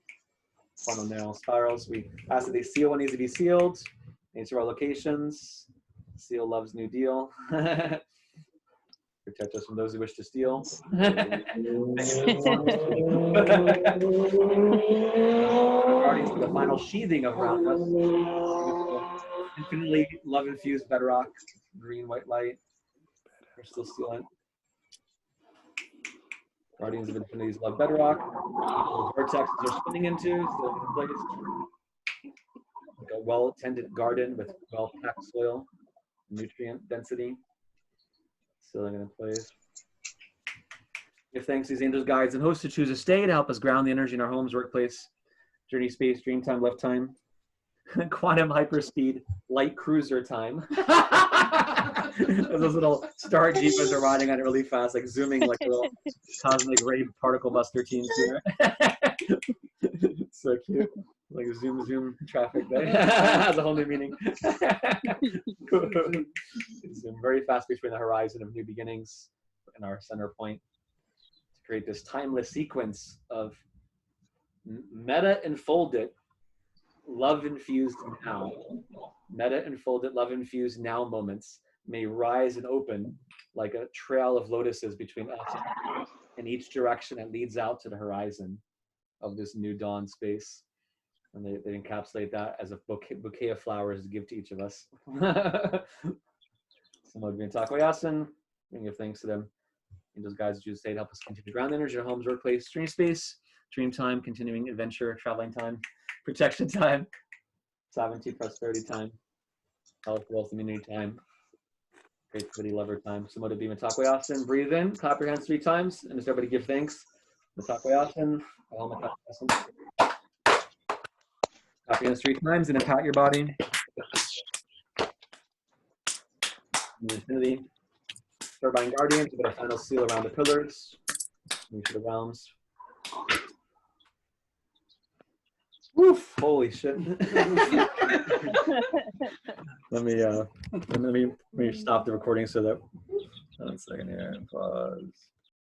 Quantum nano spirals. We ask that they seal what needs to be sealed. Nature our locations. Seal love's new deal. Protect us from those who wish to steal. Guardians for the final sheathing of round us. Infinitely love-infused bedrock, green, white light, crystal sealant. Guardians of Infinity's love bedrock. The vortexes are spinning into, still in place. Like a well-tended garden with well-packed soil, nutrient density. Sealing it in place. Give thanks to these angels, guides, and hosts to choose a stay to help us ground the energy in our homes, workplace, journey, space, dream time, love time, quantum hyperspeed, light cruiser time. Those little star jeepers are riding on it really fast, like zooming like little cosmic ray particle buster teams here. So cute. Like zoom traffic there. Has a whole new meaning. Zoom very fast between the horizon of new beginnings and our center point to create this timeless sequence of meta enfolded, love infused now. Meta enfolded, love infused now moments may rise and open like a trail of lotuses between us in each direction that leads out to the horizon of this new dawn space. And they encapsulate that as a bouquet of flowers to give to each of us. Someone being Takoyasin, we give thanks to them. Angels, guides, Jews, stay to help us continue to ground energy, our homes, workplace, dream space, dream time, continuing adventure, traveling time, protection time, sovereignty, prosperity time, health, wealth, immunity time, creativity, lover time. Samoda Bhima Takoyasin. Breathe in, clap your hands 3 times, and just everybody give thanks. Takoyasin. Clap your hands 3 times and then pat your body. Infinity. Turbine Guardians, we got a final seal around the pillars. Into the realms. Woof! Holy shit! let me stop the recording so that. 1 second here. Pause.